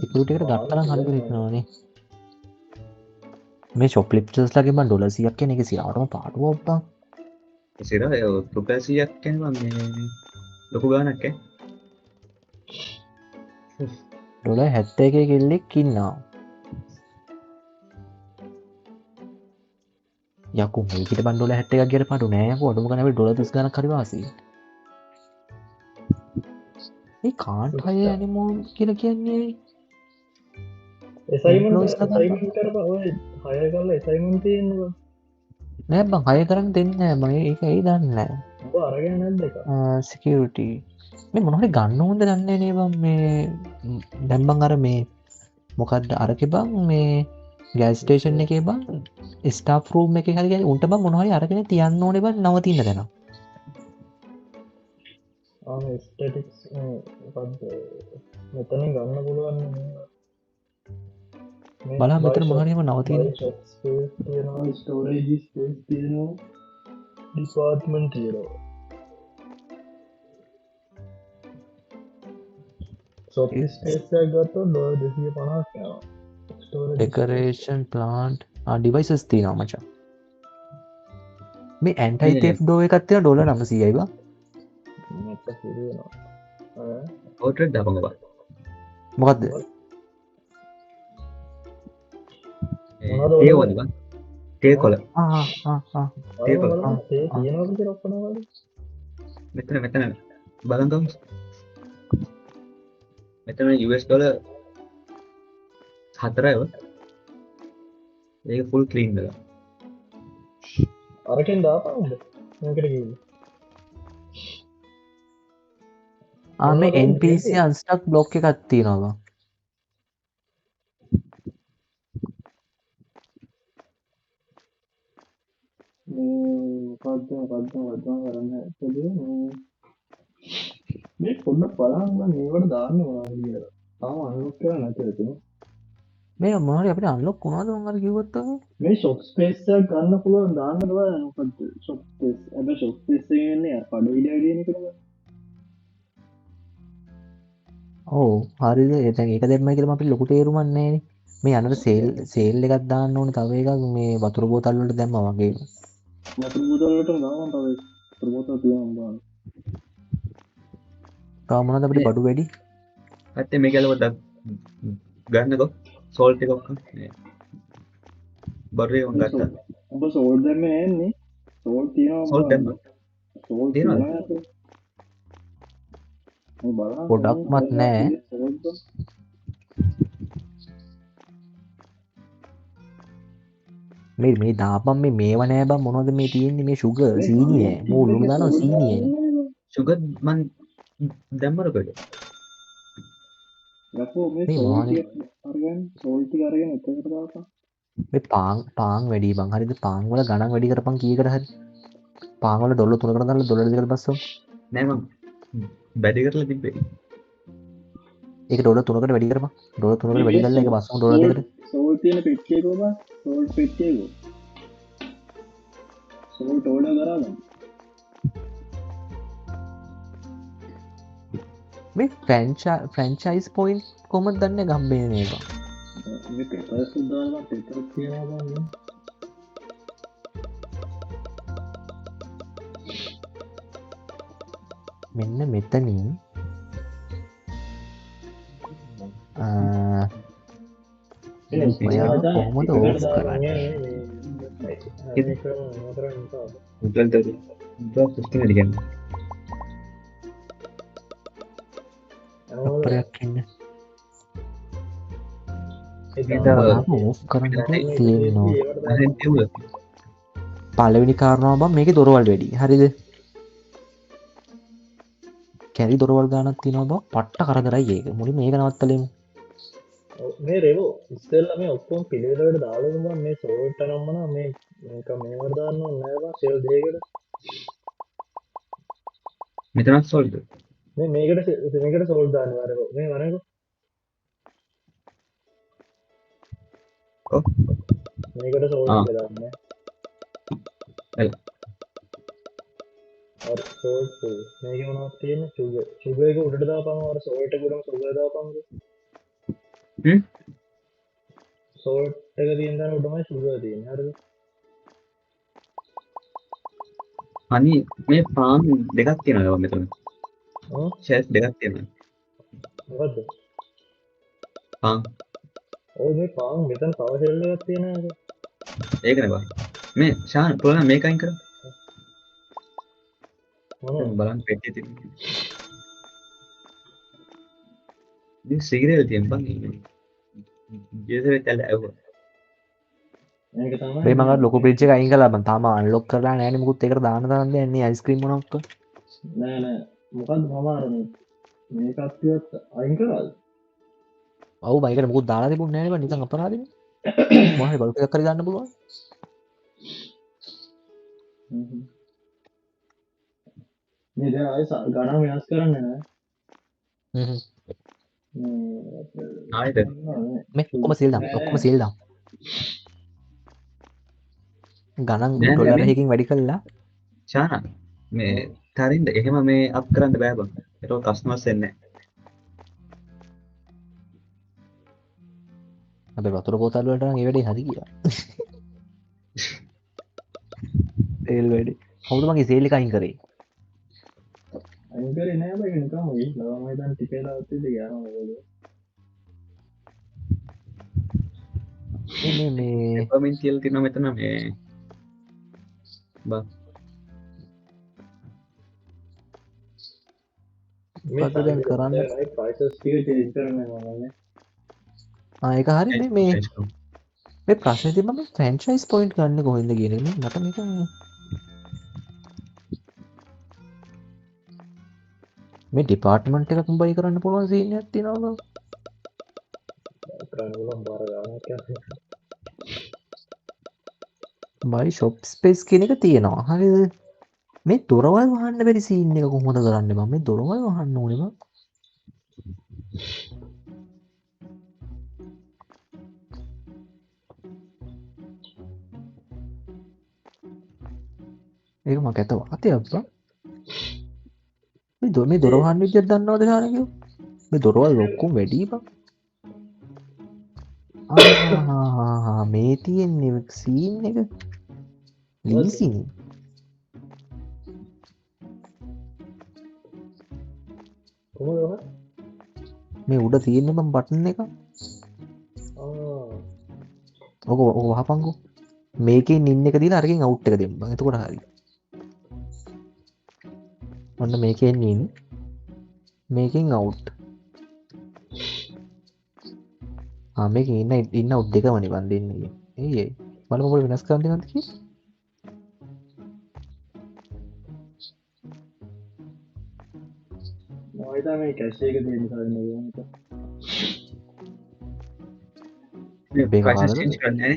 සිකියුරිටි එකට ගත්තා නම් හරියට හිතනවනේ. මේ shoplifters ලගේ මන් ඩොලර් 100ක් කියන එක සියාවටම පාඩුවක් බං. ඉතින් රුපියල් 100ක් කියන්නේ මම මේ ලොකු ගාණක් ඈ. ඩොලර් 71 කෙල්ලෙක් ඉන්නවා. යකෝ මේකට බන් ඩොලර් 71ක් ගියට පාඩු නෑ යකෝ අඩුම ගානේ අපි ඩොලර් 30 ගණක් හරි වාසි. මේ කාන්ට් හය ඇනිමෝල් කියලා කියන්නේ employees ලා ගන්න. එසයිමන්ට් කරපන් ඔය හය කරලා එසයිමන්ට් තියෙනවා. නෑ බං හය කරන් දෙන්නේ නෑ මම ඒක ඇයි දන්නේ නෑ. උඹ අරගෙන නැද්ද එක? සිකියුරිටි මේ මොන හරි ගන්න ඕනද දන්නේ නේ බං මේ දැන් බං අර මේ මොකක්ද අරකේ බං මේ ගෑස් ස්ටේෂන් එකේ බං ස්ටාෆ් රූම් එකේ හරි කියන්නේ උන්ට බං මොන හරි අරගෙන තියන්න ඕනේ බං නවතින්න දැන. ස්ටැටික්ස් මොකද්ද? මෙතනින් ගන්න පුළුවන් මේ බලන්න මෙතන මොන හරි නවතින ස්පේස් තියෙනවා, ස්ටෝරේජ් ස්පේස් තියෙනවා, ඩිපාර්ට්මන්ට් තියෙනවා. ෂොප් ස්පේස් එකක් ගත්තොත් $250ක් යනවා. ස්ටෝරේජ් ඩෙකරේෂන් ප්ලාන්ට් ඩිවයිසස් තියෙනවා මචං. මේ ඇන්ටයි තෙෆ්ට් ඩෝ එකක් තියෙනවා ඩොලර් 900යි බං. මේක පිළිවෙනවා. ඕටර් දාපන් බං. මොකද්ද? මොනවද ඒ වල බං. තේ කොළ. ඒක බලන්න තේ තියෙනවද කියලා ඔක්කොම මෙතන බලන් ගමු. මෙතන US ඩොලර් 4යි ව. ඒක ෆුල් ක්ලීන් වෙලා. අරකින් දාපන්ද මේකට ගිහින් මේ NPC අන්ස්ටක් බ්ලොක් එකක් තියෙනවා බං. මොකද්ද කරන්න ඇත්තද මේ පොඩ්ඩක් බලන්න මේවට දාන්න මොනවද කියලා. තාම අන්ලොක් කරලා නැතිද තියෙන්නේ. මේ මොන හරි අපිට අන්ලොක් වුණාද මං අර කිව්වොත් තමයි. මේ ෂොප් ස්පේස් එකක් ගන්න පුළුවන් දාන්න බලන්න මොකද්ද ෂොප් ස්පේස්. හැබැයි ෂොප් ස්පේස් එකේ ඉන්නේ කඩ විඩ කියන එකද? ඔව් හරිද දැන් ඒක දෙන්නයි කියලා අපිට ලොකු තේරුමක් නැහැනේ. මේ අනර සේල් එකක් දාන්න ඕනේ තව එකක් මේ වතුර බෝතල් වලට දැම්මා වගේ. වතුර බෝතල් වලට දාන්න තව වතුර බෝතල් තියන්න බලන්න. තාම මොනවද අපිට බඩු වැඩි? ඇත්තේ මේක ඇලව ගන්නකො සෝල්ට් එක ඔක්කොම. බරේ වං ගත්තා. උඹ සෝල්ට් දැම්මේ නැන්නේ. සෝල්ට් තියනවා. සෝල්ට් දැම්මා. සෝල්ට් තියනවද? බලන්න. ගොඩක්මත් නෑ. මේ දාපම් මේව නෑ බං මොනවද මේ තියෙන්නේ මේ ෂුගර් සීනි නෑ මූලුම දානවා සීනි සුගර් මන් දැම්මර කොහෙද? යකෝ මේ මේ සෝල්ට් මොනවද? අරගෙන සෝල්ට් ටික අරගෙන එකකට දාපන්. මේ පාන් වැඩි බං හරිද පාන් වල ගණන් වැඩි කරපන් කීයකට හරි පාන් වල ඩොලර් 3කට දාලා ඩොලර් 2කට බස්සෝ නෑ මම බැඩි කරලා තිබ්බේ. ඒක ඩොලර් 3කට වැඩි කරපන් ඩොලර් 3කට වැඩි කරලා ඒක බස්සෝ ඩොලර් 2කට සෝල්ට් තියෙන පෙට්ටිය කොහොමද? සෝල්ට් පෙට්ටිය කො. සෝල්ට් ඕඩර් කරාද? මේ ෆ්‍රැන්චයිස් පොයින්ට් කොහොමද දන්නේ ගම්බේ නේද මේ පෙපර්ස් දාලා පෙපර්ස් තියනවා බං. මෙන්න මෙතනින් ඔයා කොහොමද ඕෆ් කරන්නේ මුදල් දරි. මුදල් සිස්ටම් එක කියන්නේ. අපරයක් ඉන්න ඒක ඕෆ් කරන්න තියෙනවා අරෙන් තියුව. පළවෙනි කාරණාව බං මේකේ දොරවල් වැඩි හරිද කැරි දොරවල් ගානක් තියෙනවා බං පට්ට කරදරයි ඒක මුලින්ම මේක නවත්තලෙමු මේ රෙවෝ ඉස්සෙල්ලා මේ ඔක්කොම පිළිවෙලකට දාලා දුන්නා මේ සෝල්ට් නම්මන මේ මේක මේවට දාන්න ඕනේ නෑ බං සෙල් දෙකකට මෙතනත් සෝල්ද මේ මේකට සෝල්ට් දාන්න වරකෝ මේ වරකෝ ඔව් මේකට සෝල්ට් ආ එක දාන්න එල අර සෝල්ට් ෆුල් මේක මොනවද තියෙන්නේ සුගර් එක උඩට දාපන් අර සෝල්ට් එක උඩම සුගර් දාපන්කෝ හ්ම් සෝල්ට් එක තියෙන තැන උඩමයි සුගර් තියෙන්නේ හරිද අනි මේ පාන් දෙකක් තියෙනවා මෙතන හ්ම් ෂෙල්ස් දෙකක් තියෙනවා මොකද්ද පාන් ඔව් මේ පාන් මෙතන තව සෙල් එකක් තියෙනවා ඒකනේ බං මේ ෂාන් පුළුවන් නම් මේක අයින් කරන්න මොනවද බලන්න පෙට්ටිය තියෙනවා මේ සිගරට් තියෙන බං ජීවිතේ තැල ඇව්වා මේක තමයි මේ මම ලොකු බ්‍රිජ් එක අයින් කළා බං තාම අන්ලොක් කරලා නැහැ නේ මුකුත් ඒකට දාන්න දාන්න දෙයක් නැහැ අයිස්ක්‍රීම් මොනක්ක නෑ නෑ මොකද්ද මම අර මේ කට්ටියත් අයින් කරාද ඔව් බයිකට මුකුත් දාලා තිබුණේ නැහැ නේ බං නිකන් අපරාධනේ මොනවා හරි බල්ක් එකක් හරි දාන්න පුළුවන් මේ දැන් ආයෙ ගණන් වෙනස් කරන්න නෑ හ්ම් ආයෙත් මේ ඔක්කොම සීල් දාමු ඔක්කොම සීල් දාමු ගණන් නෑ නෑ ඩොලර් මේ එකකින් වැඩි කළා ෂානා මේ තරින්ද එහෙම මේ අප් කරන්න බෑ බං ඒක කස්ටමර්ස් එන්නේ අපි වතුර බෝතල් වලට නම් ඒ වැඩේ හරි ගියා සේල් වැඩි කවුද මගේ සේල් එක අයින් කරේ අයින් කරේ නෑ බයි නිකන් ඔය ළමයි දැන් ටික වෙලා උත්තේද යනවා ඔයගොල්ලෝ මේ එපමින් තියලා තියෙනවා මෙතන මේ බං මොකද දැන් කරන්න ප්‍රයිසස් ටික චේන්ජ් කරන්න ඕනේ ඒක හරි මේ ප්‍රශ්නේ තියෙන්නේ මම ෆ්‍රැන්චයිස් පොයින්ට් ගන්න කොහෙන්ද කියන එක මට මේක මේ ඩිපාර්ට්මන්ට් එකක් බයි කරන්න පුළුවන් සීන් එකක් තියෙනවා කරන්න පුළුවන් බාර ගන්නක් බයි ෂොප් ස්පේස් කියන එක තියෙනවා හරිද මේ දොරවල් වහන්න බැරි සීන් එක කොහොමද කරන්නේ මම මේ දොරවල් වහන්න ඕනේ මම ඒක මට ඇත්ත වාතයක් බං මේ දොර වහන්න විදියක් දන්නවද ශානකියෝ මේ දොරවල් ඔක්කොම වැඩි බං මේ තියෙන්නේ සීන් එක ලීසින් කොහොමද මේ උඩ තියෙන්නේ මම බටන් එක ඔක වහපන්කෝ මේකෙන් ඉන්න එක දීලා අරකින් අවුට් එක දෙන්න බං එතකොට හරි ඔන්න මේකෙන් ඉන්න මේකෙන් අවුට් මේක ඉන්න අවුට් දෙකමනේ බං දෙන්නේ ඒ බලමු මොකද වෙනස් කරන්න දෙනවද කියලා මොයිද මේ කැෂ් එක දෙන්න කරන්නේ බේක ප්‍රයිසස් කාලද චේන්ජ් කරන්නේ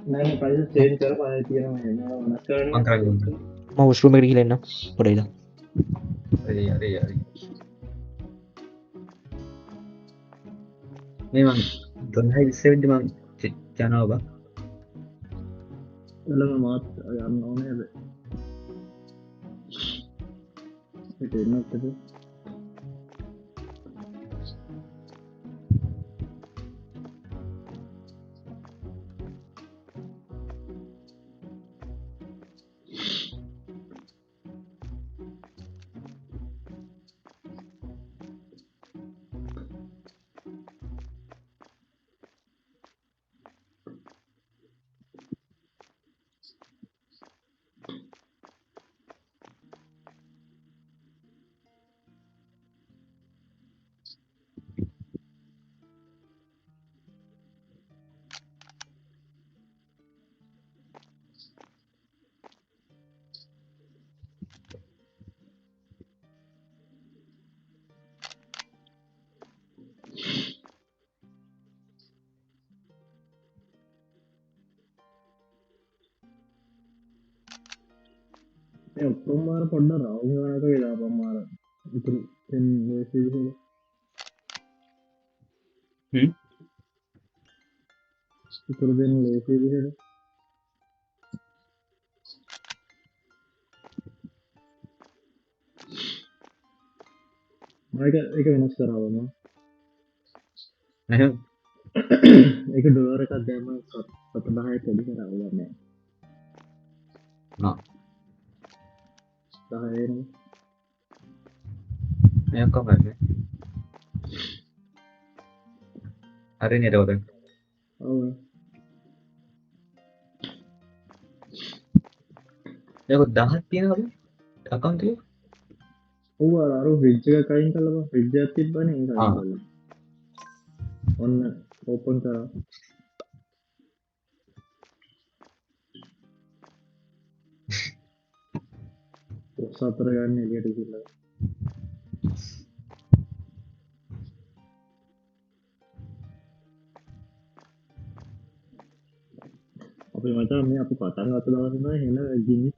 නෑ ප්‍රයිස් චේන්ජ් කරපන් තියෙනවා වෙනස් කරන්න මං කරගන්න මම වොෂ්රූම් එකට ගිහලා එන්න පොඩ්ඩක් ඉන්න හරි මේ මං 12:20 වෙනිදා මං යනවා බං එළම මාත් යන්න ඕනේද එන්නත්තද මේ ඔක්කොම මාර පොඩ්ඩක් රවුම් ගන්නක වෙලා අප්පා මාර ඉතුරු 10 වේස් විදිහට හ්ම් ඉතුරු දෙන ලේස් විදිහට මම ඒක වෙනස් කරාවා මම එහෙනම් ඒක ඩොලර් එකක් දැම්ම 71000 පොඩි කරාවා නෑ නෝ 10 නේ මේක කොහමද හරි නේද ඔතන ඔව් ඒක 1000ක් තියෙනවද account එකේ ඔව් අර ෆ්‍රිජ් එක කයින් කළා බං ෆ්‍රිජ් එකක් තිබ්බනේ ඒක ආ. අයින් කළා ඔන්න ඕපන් කරා සතර ගන්න එළියට ගිහලා අපි මචං මේ අපි පටන් ගත්ත දවස් ඉඳන් එන ගිනි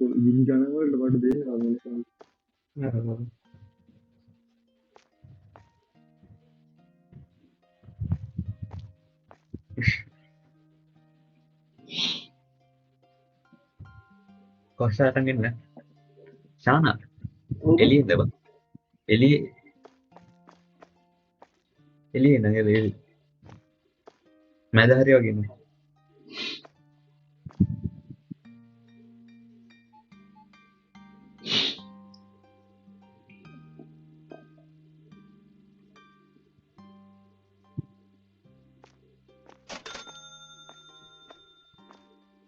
ගණන් වලට බඩ දෙන්න කමෙන්ට් කොස්සාරන් ඉන්න ශානා එළියෙන්ද බං එළියේ නේද එළියේ මැද හරි වගේ නේ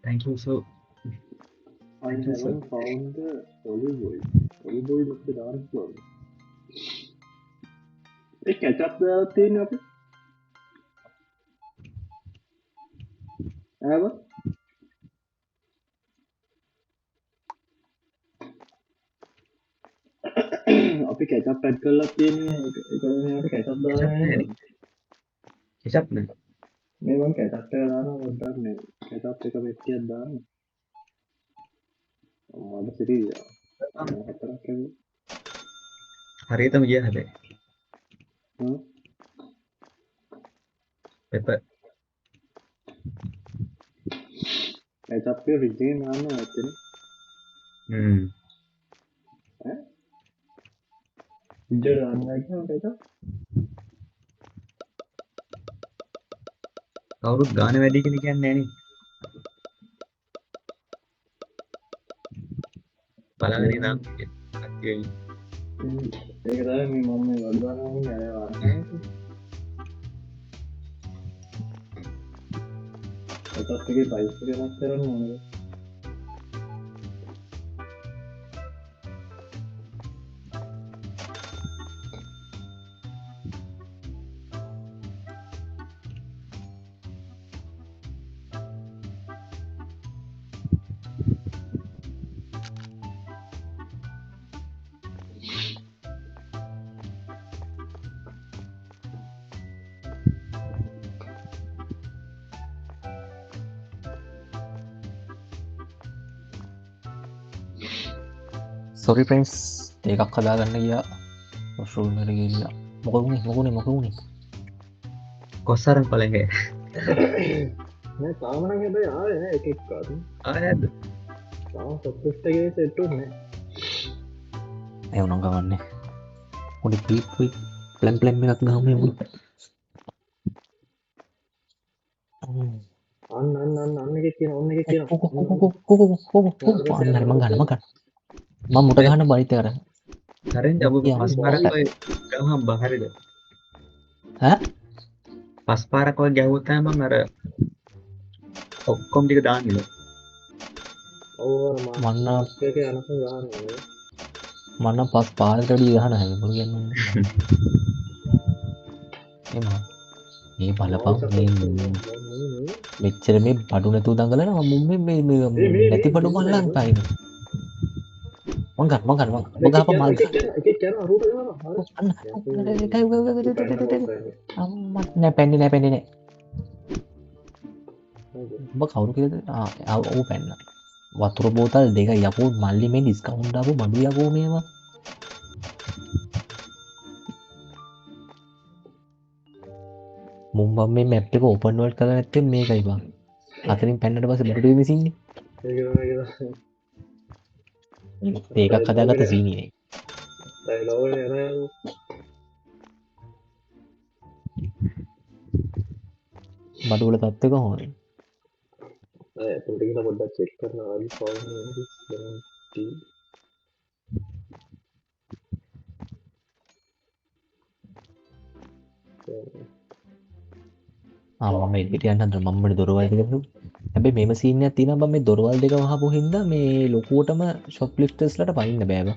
thank you so I haven't found the olive oil. Olive oil of the dance floor. A ketchup දාලා තියෙන අපි. ආව. අපි කැචප් ඇඩ් කරලා තියෙන්නේ ඒක මෙයාට කැචප් දාලා නැහැ. කෙචප් නේ මේ මම කැචප් එක දානවා පොඩ්ඩක් නේ. කැචප් එක මෙට්ටියක් දාන්න. මම සිරියා. හතරක් කරේ. හරියටම ගියා හැබැයි හ්ම්. පෙපර් කැචප් එක ෆ්‍රිජ් එකේ නාන්න නැත්තේ. හ්ම් ඉජ්ජර දාන්න කියලා කැචප්. කවුරුත් ගාන වැඩි කෙනෙක් කියන්නේ නැහැ නේ බලගෙන ඉඳන් කට්ටිය ඒක තමයි මේ මම මේ වඩදානවා අය වන්නේ. කැචප් එකේ ප්‍රයිස් එක වෙනස් කරන්න ඕනේ. සොරි ප්‍රන්ස් ඒකක් හදාගන්න ගියා ඔස්ට්‍රෝල්මට ගිල්ලා මොකුණේ කොස්සාරන් පළඟ නෑ තාම නම් හැබැයි ආවේ නෑ එක එකක් ආයද තාම සොෆ්ට්වෙයාර් එකේ සෙට් උන්නේ ඒ උනම් ගවන්නේ පොඩි පීප්පුයි ප්ලම් එකක් ගහමු යමු අන්න එකක් කියන ඔන්න එකක් කියන අන්න මං ගන්න මම මුට ගහන්න බයිත කරන්න හරෙන් ජබ Yeah, පස් පාරක් ඔය ගහම් බහරිද ඈ පස් පාරක් ඔය ගැහුවොත් තමයි මම අර ඔක්කොම ටික දාන්නේ ඕවර් මන්න එක යනකම් ගහන්නේ මන්න පස් පාරකඩී ගහන හැ මුළු ගන්න එම මේ බලපම් මෙච්චර මේ බඩු නැතුව දඟලන මුම් මේ නැති බඩු මල්ලන් පයින මංගත් මගප මල් නෑ පැන්ඩි නෑ පැඩිනේ උඹ කවුරු කියද ඔවු පැන්න වතුර බෝතල් දෙක යකෝ මල්ලි මේ ඩිස්කවුන්ට් ආපු බඩු යකෝ මේවා මුම්බම් මේ මැප් එක ඕපන් වර්ල්ඩ් කරලා නැත්නම් මේකයි බං අතරින් පැන්නට පස්සේ බඩු විසින්නේ ඒකක් හදාගත්ත සීනියේ බඩු වල තත්ත්වය කොහොමද පොඩ්ඩක් චෙක් කරනවා ආදි ෆවුන්ඩ් මම එලියට යන්න හදන මම්මට දොරවල් දෙක හැබැයි මේම සීන් එකක් තියෙනවා බං මේ දොරවල් දෙක වහපු හින්දා මේ ලොකුවටම ෂොප් ලිෆ්ටර්ස්ලට පයින්න බෑ බං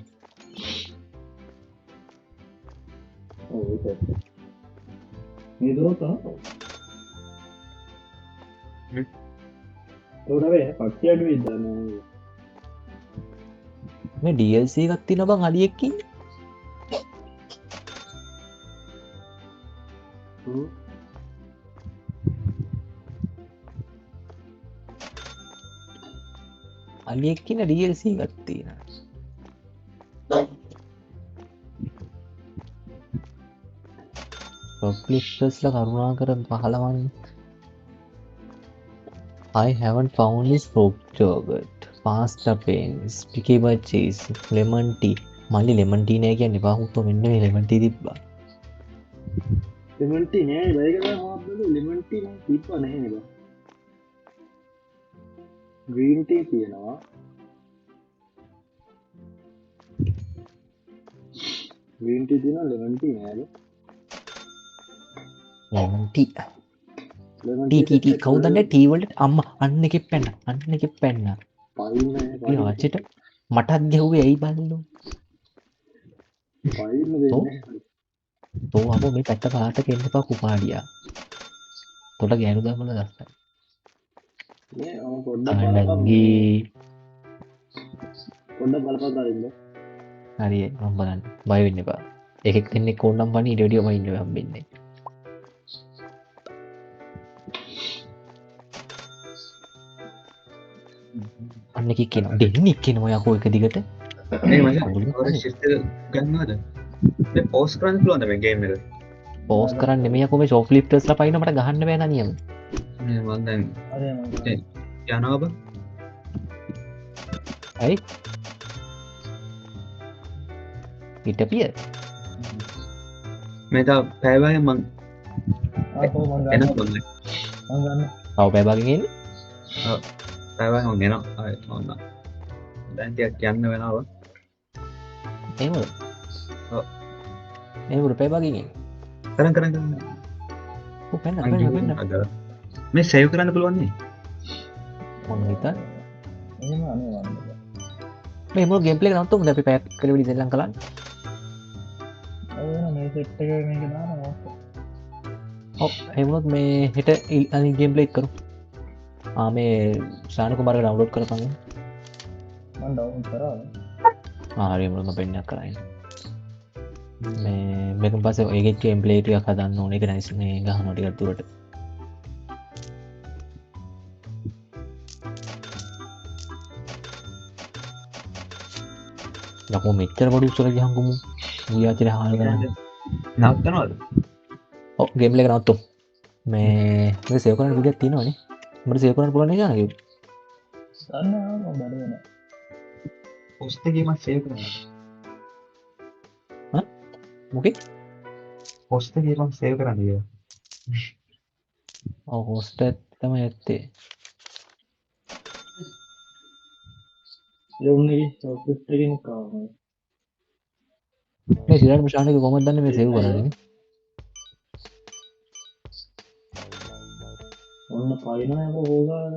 මේ දුරට හ්ම්. උඩවේ පක්ෂියට විද්දා මේ DLC එකක් තියෙනවා බං අලියෙක් ඉන්නේ අලියෙක් ඉන්න DLC එකක් තියෙනවා ෂොප්ලිෆ්ටර්ස්ලා කරුණාකර පහලවන්න I haven't found this rope yogurt pasta pains picky cheese lemon tea මල්ලි lemon tea නෑ කියන්නේ බා උත්තෝ මෙන්න මේ lemon tea තිබ්බා lemon tea නෑ බයික තමයි මොකක්ද lemon tea නෑ තිබ්බා නෑ නේද green tea තියෙනවා green tea තියෙනවා lemon tea නෑද lemon tea lemon ටීටී කවුදන්න ටී වලට අම්මා අන්න එකෙක් පැන්න පයින් ඒ ආච්චිට මටත් ගැහුවේ ඇයි බල්ලෝ පයින් දෙන්නේ තෝ අපෝ මේ පැත්ත පාටක එන්න එපා කුපාඩියා තොට ගෑනු දාමල දස්සයි නේ මම පොඩ්ඩක් අනගී බලපන් අරින්න හරි මම බලන්න බය වෙන්න එපා එකෙක් දෙන්නෙක් ඕන්නම් වනි ඊට වැඩිය මම ඉන්නවා හම්බෙන්නේ අන්න එකෙක් කියනවා දෙන්නෙක් කියනවා යකෝ එක දිගට මේ මචං ඔර ෂිෆ්ට් ගන්නවද මේ පෝස්ට් කරන්න පුළුවන්ද මේ ගේම් එක පෝස් කරන්න නෙමෙයි යකෝ මේ ෂොප් ලිෆ්ටර්ස්ලා පයින්න මට ගහන්න බෑ තනියම මේ මම දැන් අරේ මම යනවා බං ඇයි හිටපිය මේ තා පැය වගේ මං ආපහු මම එනවා ගන්න බං මම ගන්න තව පැබාගෙන් එන්නේ පැය වගේ මං එනවා ආයෙත් ඔන්න දැන් ටිකක් යන්න වෙනවා එහෙමද ඔව් එහෙමද පැබාගෙන් එන්නේ කරන් ඔව් පැන්න මේ සේව් කරන්න පුළුවන් නේ මම හිතන්නේ එහෙම අනේ වන්න මේ මොන ගේම් ප්ලේ එක නවත්තමුද අපි පැයක් කළ විදිහ දෙල්ලම් කලන්න ඔය වෙන මේ සෙට් එක මේක දානවා ඔව් එහෙමනොත් මේ හෙට අනිත් ගේම් ප්ලේ එක කරමු මේ ශාන කුමාරක ඩවුන්ලෝඩ් කරපන් මම ඩවුන්ලෝඩ් කරා හරි එහෙමනොත් මම පෙන්නක් කරයින් මේ මේකෙන් පස්සේ ඒකේ ගේම් ප්ලේ ටිකක් හදන්න ඕනේ ඒක නයිස් මේ ගහනවා ටිකක් දුරට යකෝ මෙච්චර පොඩි උසල ගියන්කොමු ගියාචර හාල් ගන්න නවත්තනවද ඔව් ගේම් ප්ලේ එක නවත්තමු මේ සේව් කරන්න විදියක් තියෙනවනේ මට සේව් කරන්න පුළුවන් නේද දන්නවා මම බඩ වෙනවා පෝස්ට් එකේ මම සේව් කරනවා මොකේ පෝස්ට් එකේ මම සේව් කරන්න කියලා ඔව් හොස්ට් එක තමයි ඇත්තේ යෝන්නේ සොෆ්ට් එකකින් කාවම මේ සිරාට ශානක කොහොමද දන්නේ මේ සේව් කරන්නේ ඔන්න පයින්නවා හොගා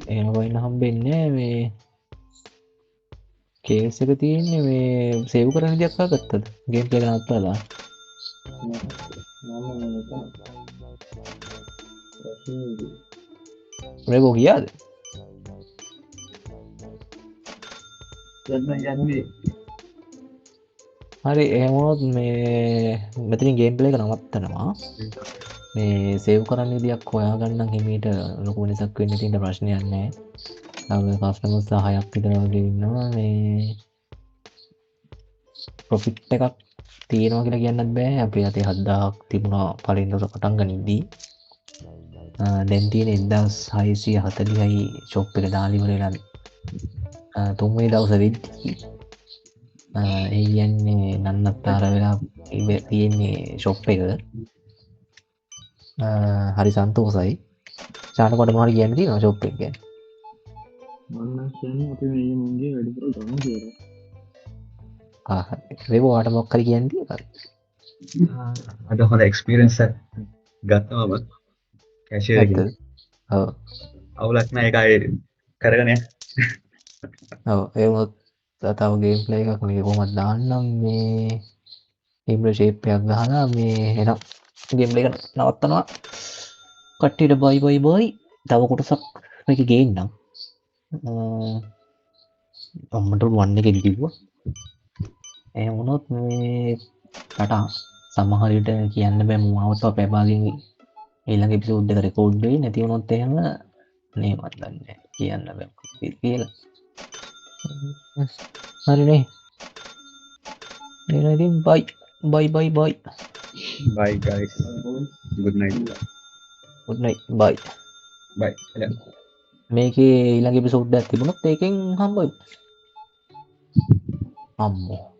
එහෙම වෙන්න හම්බෙන්නේ මේ කේස් එක තියෙන්නේ මේ සේව් කරන්න විදියක් හොයාගත්තද ගේම් ප්ලේ එක නවත්තලා මම මේක රේගෝ ගියාද දැන් යන්නේ හරි එහෙම වුණොත් මේ මෙතනින් ගේම් ප්ලේ එක නවත්තනවා මේ සේව් කරන්න විදියක් හොයාගන්න හිමීට ලොකු වෙනසක් වෙන්න තියෙන ප්‍රශ්නයක් නැහැ. තව කස්ටමර්ස් 10ක් විතර වගේ ඉන්නවා. මේ ප්‍රොෆිට් එකක් තියෙනවා කියලා කියන්නත් බෑ. අපේ අතේ 7000ක් තිබුණා පළවෙනි දවස් පටන් ගනිද්දී. දැන් තියෙන 1640යි ෂොප් එක දාලා ඉවරලා තුන්වෙනි දවසේ වෙද්දී ඒ කියන්නේ නන්නත්තර වෙලා තියෙන්නේ ෂොප් එක. හරි සන්තෝසයි. චානකොට මොනවද කියන්න තියෙනවා ෂොප් එක ගැන? මන්න කියන්නේ අපි මේ මුන්ගේ වැඩිපුර ගමු කියලා. රේව වාට මොක් හරි කියන්න තියෙනවද? අද හොඳ එක්ස්පීරියන්ස් එකක් ගත්තම කැෂියර් එකකින්. ඔව්. අවුලක් නැහැ ඒකයි කරගෙන යන්න. ඔව් ඒ වුණොත් තව ගේම් ප්ලේ එකක් මේක කොහොමද දාන්නම් මේ ඉම්බ්‍රේ ෂේප් එකක් ගහලා මේ එනම් ගේම් ප්ලේ එක නවත්තනවා. කට්ටියට බයි බයි බයි. තව කොටසක් මේක ගේන්නම්. අම්මට වන් එකෙන් කිව්වා. ඒ වුණොත් මේ ටටා සමහර විට කියන්න බෑ මම આવතව පැබාගෙන් ඊළඟ එපිසෝඩ් එක රෙකෝඩ් වෙයි නැති වුණොත් එහෙම නේ මන් දන්නේ කියන්න බෑ කියලා. හරිනේ. එහෙනම් ඉතින් බයි බයි බයි බයි. Bye guys. Good night. good night bye. Bye. මේකේ ඊළඟ එපිසෝඩ් එකක් තිබුණොත් ඒකෙන් හම්බ වෙමු. අම්මෝ